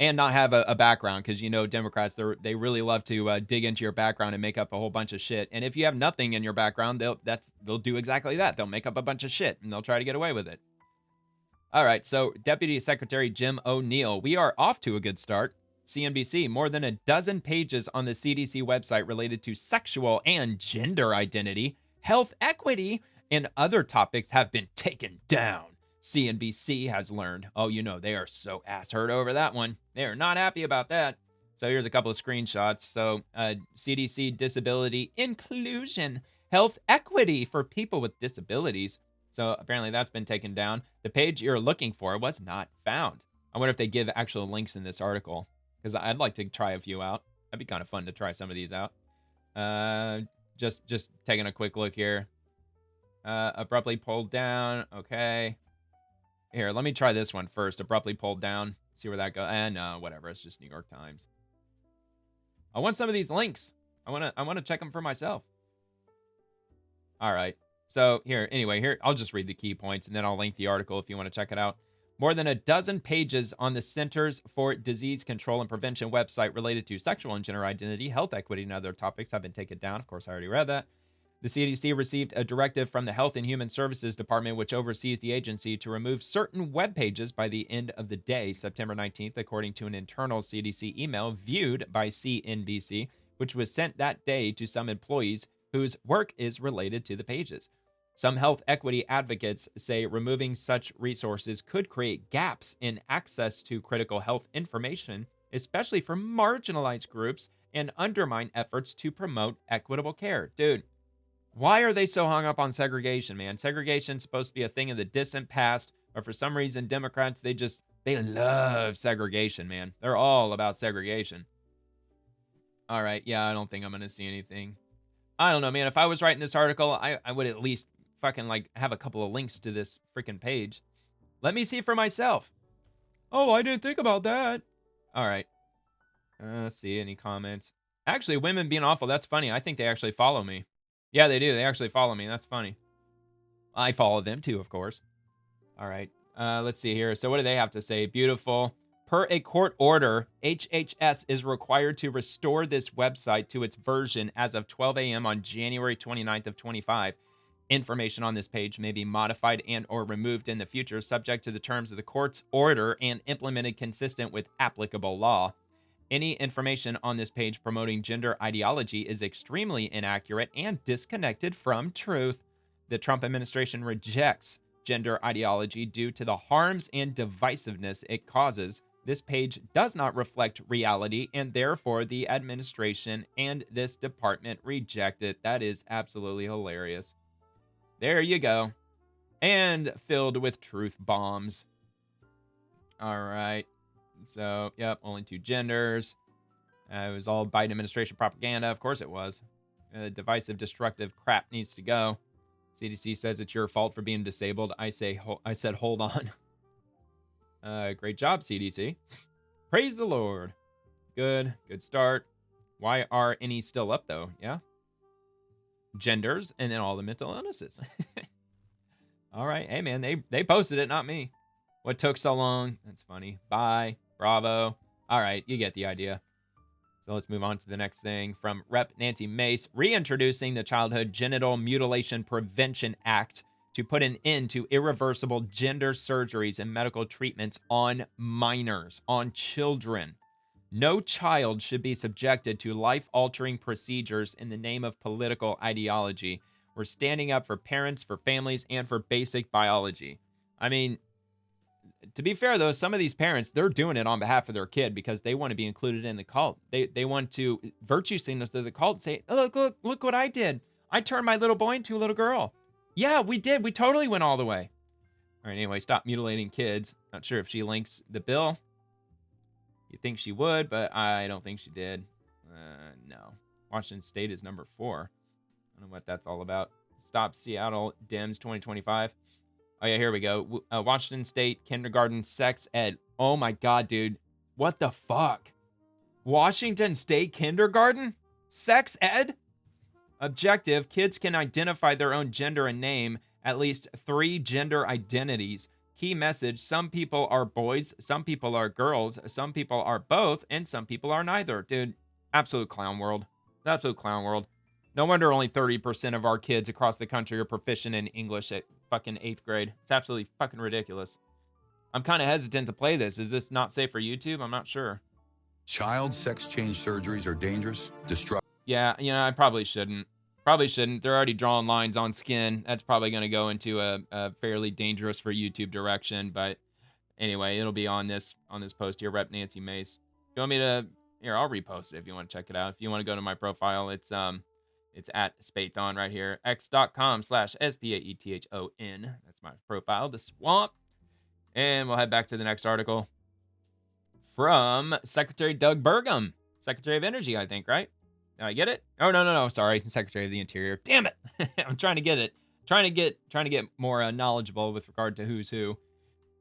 And not have a background, because Democrats, they really love to dig into your background and make up a whole bunch of shit. And if you have nothing in your background, they'll do exactly that. They'll make up a bunch of shit and they'll try to get away with it. All right, so Deputy Secretary Jim O'Neill, we are off to a good start. CNBC, more than a dozen pages on the CDC website related to sexual and gender identity, health equity, and other topics have been taken down. CNBC has learned. Oh, they are so ass hurt over that one. They are not happy about that. So here's a couple of screenshots. So CDC disability inclusion, health equity for people with disabilities. So apparently that's been taken down. The page you're looking for was not found. I wonder if they give actual links in this article, because I'd like to try a few out. That'd be kind of fun to try some of these out. Just taking a quick look here. Abruptly pulled down. Okay. Here, let me try this one first. Abruptly pulled down. See where that goes. And no, whatever. It's just New York Times. I want some of these links. I want to check them for myself. All right. So here, I'll just read the key points and then I'll link the article if you want to check it out. More than a dozen pages on the Centers for Disease Control and Prevention website related to sexual and gender identity, health equity, and other topics have been taken down. Of course, I already read that. The CDC received a directive from the Health and Human Services Department, which oversees the agency, to remove certain web pages by the end of the day, September 19th, according to an internal CDC email viewed by CNBC, which was sent that day to some employees whose work is related to the pages. Some health equity advocates say removing such resources could create gaps in access to critical health information, especially for marginalized groups, and undermine efforts to promote equitable care. Dude, why are they so hung up on segregation, man? Segregation's supposed to be a thing of the distant past, but for some reason, Democrats, they love segregation, man. They're all about segregation. All right, yeah, I don't think I'm going to see anything. I don't know, man. If I was writing this article, I would at least fucking have a couple of links to this freaking page. Let me see for myself. Oh, I didn't think about that. All right. Let's see, any comments? Actually, women being awful, that's funny. I think they actually follow me. Yeah, they do. They actually follow me. That's funny. I follow them too, of course. All right. Let's see here. So what do they have to say? Beautiful. Per a court order, HHS is required to restore this website to its version as of 12 a.m. on January 29th of 25. Information on this page may be modified and or removed in the future, subject to the terms of the court's order and implemented consistent with applicable law. Any information on this page promoting gender ideology is extremely inaccurate and disconnected from truth. The Trump administration rejects gender ideology due to the harms and divisiveness it causes. This page does not reflect reality, and therefore the administration and this department reject it. That is absolutely hilarious. There you go. And filled with truth bombs. All right. So, yep, only two genders. It was all Biden administration propaganda. Of course it was. Divisive, destructive crap needs to go. CDC says it's your fault for being disabled. I said, hold on. Great job, CDC. Praise the Lord. Good start. Why are any still up, though? Yeah. Genders, and then all the mental illnesses. All right. Hey, man, they posted it, not me. What took so long? That's funny. Bye. Bravo. All right, you get the idea. So let's move on to the next thing. From Rep. Nancy Mace, reintroducing the Childhood Genital Mutilation Prevention Act to put an end to irreversible gender surgeries and medical treatments on minors, on children. No child should be subjected to life-altering procedures in the name of political ideology. We're standing up for parents, for families, and for basic biology. I mean, to be fair, though, some of these parents, they're doing it on behalf of their kid because they want to be included in the cult. They want to virtue signal to the cult and say, oh, look what I did. I turned my little boy into a little girl. Yeah, we did. We totally went all the way. All right, anyway, stop mutilating kids. Not sure if she links the bill. You'd think she would, but I don't think she did. No. Washington State is number 4. I don't know what that's all about. Stop Seattle Dems 2025. Oh, yeah, here we go. Washington State kindergarten sex ed. Oh, my God, dude. What the fuck? Washington State kindergarten? Sex ed? Objective, kids can identify their own gender and name at least 3 gender identities. Key message, some people are boys, some people are girls, some people are both, and some people are neither. Dude, absolute clown world. Absolute clown world. No wonder only 30% of our kids across the country are proficient in English at fucking 8th grade. It's absolutely fucking ridiculous. I'm kind of hesitant to play this. Is this not safe for YouTube? I'm not sure. Child sex change surgeries are dangerous, destructive. Yeah, I probably shouldn't. They're already drawing lines on skin. That's probably going to go into a fairly dangerous for YouTube direction. But anyway, it'll be on this post here, Rep. Nancy Mace. You want me to? Here, I'll repost it if you want to check it out. If you want to go to my profile, it's at Spaethon right here. x.com/SPAETHON. That's my profile, the swamp. And we'll head back to the next article from Secretary Doug Burgum, Secretary of Energy, I think, right? Did I get it? Oh, no. Sorry. Secretary of the Interior. Damn it. I'm trying to get it. Trying to get more knowledgeable with regard to who's who.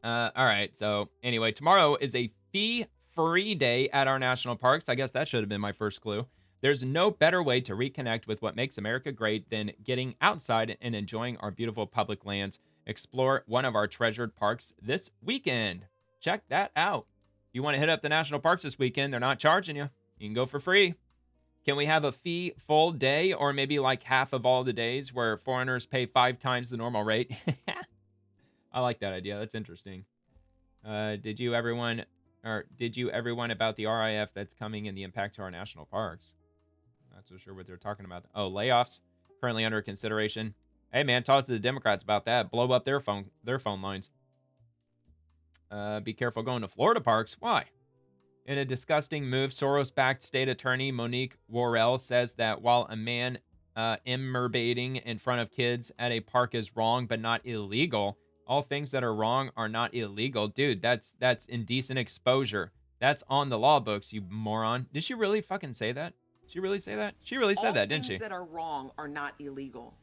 All right. So anyway, tomorrow is a fee-free day at our national parks. I guess that should have been my first clue. There's no better way to reconnect with what makes America great than getting outside and enjoying our beautiful public lands. Explore one of our treasured parks this weekend. Check that out. If you want to hit up the national parks this weekend, they're not charging you. You can go for free. Can we have a fee full day, or maybe like half of all the days where foreigners pay 5 times the normal rate? I like that idea. That's interesting. Did you everyone about the RIF that's coming and the impact to our national parks? Not so sure what they're talking about. Oh, layoffs currently under consideration. Hey man, talk to the Democrats about that. Blow up their phone lines. Be careful going to Florida parks. Why? In a disgusting move, Soros-backed state attorney Monique Worrell says that while a man immerbating in front of kids at a park is wrong but not illegal, all things that are wrong are not illegal. Dude, that's indecent exposure. That's on the law books, you moron. Did she really fucking say that? Did she really say that? She really said that, didn't she? All things that are wrong are not illegal.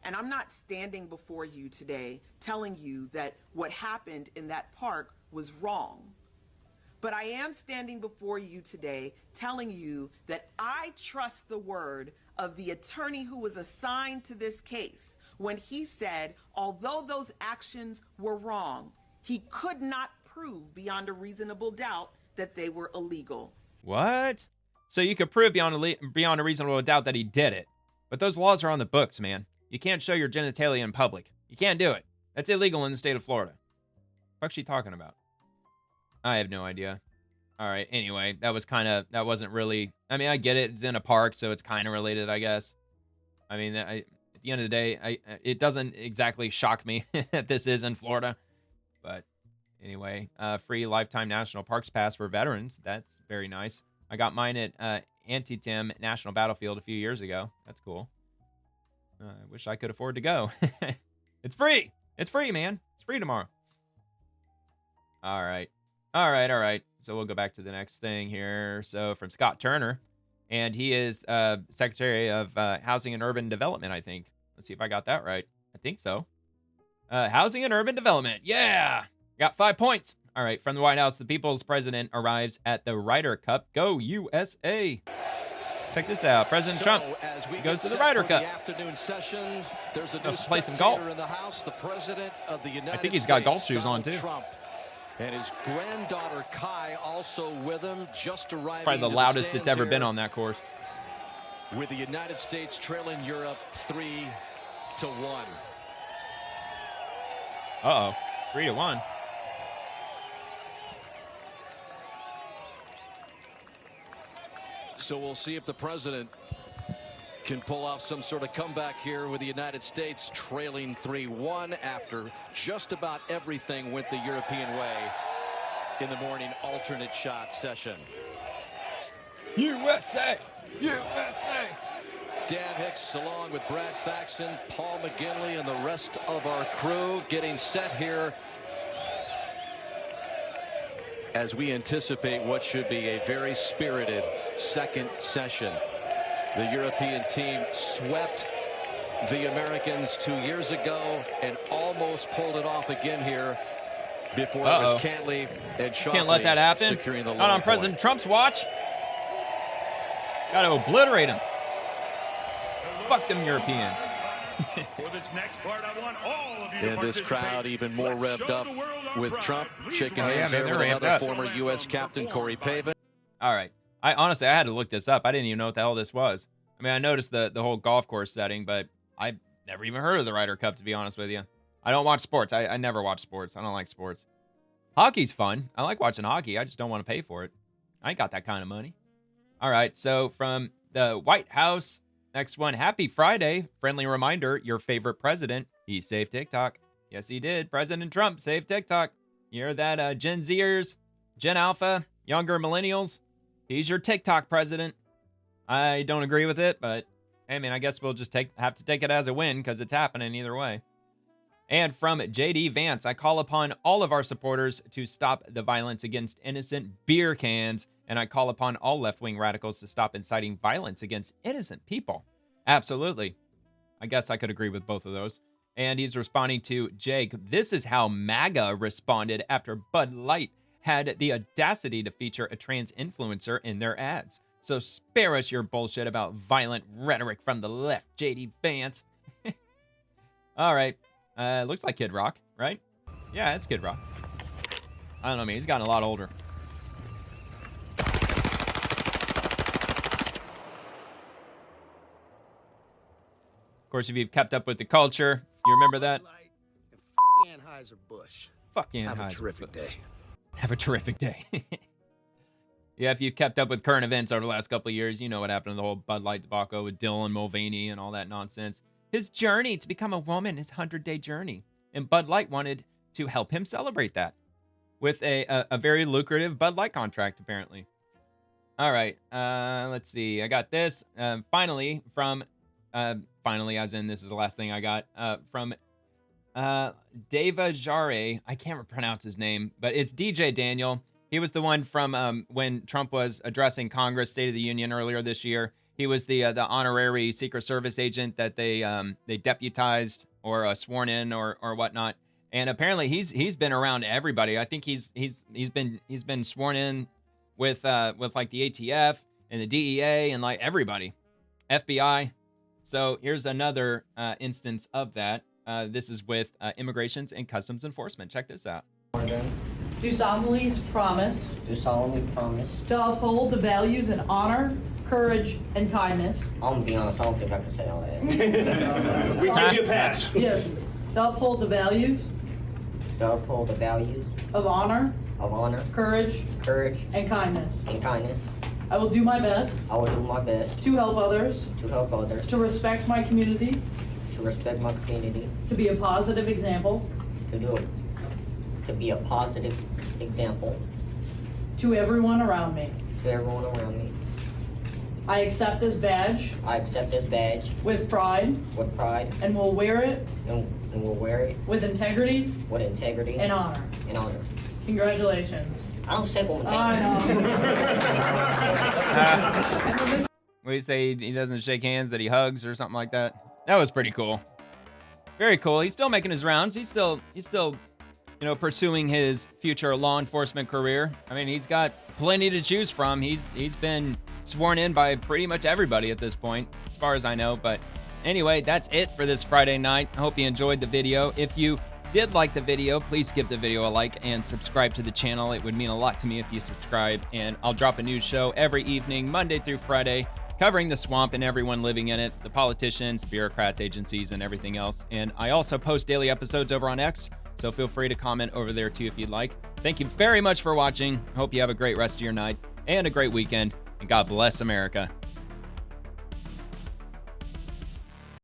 And I'm not standing before you today telling you that what happened in that park was wrong. But I am standing before you today telling you that I trust the word of the attorney who was assigned to this case when he said, although those actions were wrong, he could not prove beyond a reasonable doubt that they were illegal. What? So you could prove beyond a reasonable doubt that he did it. But those laws are on the books, man. You can't show your genitalia in public. You can't do it. That's illegal in the state of Florida. What's she talking about? I have no idea. All right, anyway, that wasn't really, I mean, I get it. It's in a park, so it's kind of related, I guess. I mean, at the end of the day, it doesn't exactly shock me that this is in Florida. But anyway, free lifetime national parks pass for veterans. That's very nice. I got mine at Antietam National Battlefield a few years ago. That's cool. I wish I could afford to go. It's free. It's free, man. It's free tomorrow. All right. So we'll go back to the next thing here. So from Scott Turner, and he is Secretary of Housing and Urban Development, I think. Let's see if I got that right. I think so. Housing and Urban Development. Yeah. Got 5 points. All right. From the White House, the people's president arrives at the Ryder Cup. Go USA. Check this out. President Trump goes to the Ryder Cup. Afternoon session, there's a new play some golf. in the House, the president of the United I think he's got golf States, shoes on, Donald too. Trump. And his granddaughter Kai also with him, just arriving. Probably the loudest it's ever been on that course. With the United States trailing Europe 3-1. Uh-oh. 3-1. So we'll see if the president can pull off some sort of comeback here with the United States trailing 3-1 after just about everything went the European way in the morning alternate shot session. USA! USA! Dan Hicks along with Brad Faxon, Paul McGinley, and the rest of our crew getting set here as we anticipate what should be a very spirited second session. The European team swept the Americans 2 years ago and almost pulled it off again here before it was Cantley and Shoffley. Can't let that happen. Securing the Not on President Trump's watch. Got to obliterate him. Fuck them Europeans. For this next part, I want all of you and this crowd even more revved up with Trump shaking hands man, there they're with amped another up. former U.S. Captain Corey Pavin. All right. I had to look this up. I didn't even know what the hell this was. I mean, I noticed the whole golf course setting, but I never even heard of the Ryder Cup, to be honest with you. I don't watch sports. I never watch sports. I don't like sports. Hockey's fun. I like watching hockey. I just don't want to pay for it. I ain't got that kind of money. All right. So from the White House, next one, happy Friday. Friendly reminder, your favorite president, he saved TikTok. Yes, he did. President Trump saved TikTok. You hear that, Gen Zers, Gen Alpha, younger millennials? He's your TikTok president. I don't agree with it, but hey, man, I guess we'll just have to take it as a win because it's happening either way. And from JD Vance, I call upon all of our supporters to stop the violence against innocent beer cans, and I call upon all left-wing radicals to stop inciting violence against innocent people. Absolutely. I guess I could agree with both of those. And he's responding to Jake. This is how MAGA responded after Bud Light had the audacity to feature a trans influencer in their ads. So spare us your bullshit about violent rhetoric from the left, JD Vance. All right. Looks like Kid Rock, right? Yeah, it's Kid Rock. I don't know, man. He's gotten a lot older. Of course, if you've kept up with the culture, you remember that? Anheuser-Busch. Fuck Anheuser. Have a terrific day. Have a terrific day. Yeah, if you've kept up with current events over the last couple of years, you know what happened to the whole Bud Light debacle with Dylan Mulvaney and all that nonsense. His journey to become a woman, his 100-day journey. And Bud Light wanted to help him celebrate that with a very lucrative Bud Light contract, apparently. All right, let's see. I got this. Finally, as in this is the last thing I got, from Deva Jare. I can't pronounce his name, but it's DJ Daniel. He was the one from when Trump was addressing Congress, State of the Union earlier this year. He was the honorary Secret Service agent that they deputized or sworn in or whatnot. And apparently he's been around everybody. I think he's been sworn in with like the ATF and the DEA and like everybody, FBI. So here's another instance of that. This is with Immigrations and Customs Enforcement. Check this out. Do solemnly promise. Do solemnly promise. To uphold the values and honor, courage, and kindness. I'm gonna be honest, I don't think I can say all that. We give you a pass. Yes. To uphold the values. To uphold the values. Of honor. Of honor. Courage. Courage. And kindness. And kindness. I will do my best. I will do my best. To help others. To help others. To respect my community. To respect my community. To be a positive example. To be a positive example. To everyone around me. To everyone around me. I accept this badge. I accept this badge. With pride. With pride. And will wear it. And will wear it. With integrity. With integrity. And honor. And honor. Congratulations. I don't say what What do you say? He doesn't shake hands, that he hugs or something like that. That was pretty cool. Very cool. He's still making his rounds. He's still, you know, pursuing his future law enforcement career. I mean, he's got plenty to choose from. He's been sworn in by pretty much everybody at this point, as far as I know. But anyway, that's it for this Friday night. I hope you enjoyed the video. If you did like the video, please give the video a like and subscribe to the channel. It would mean a lot to me if you subscribe. And I'll drop a new show every evening, Monday through Friday, covering the swamp and everyone living in it, the politicians, bureaucrats, agencies, and everything else. And I also post daily episodes over on X, so feel free to comment over there too if you'd like. Thank you very much for watching. Hope you have a great rest of your night and a great weekend. And God bless America.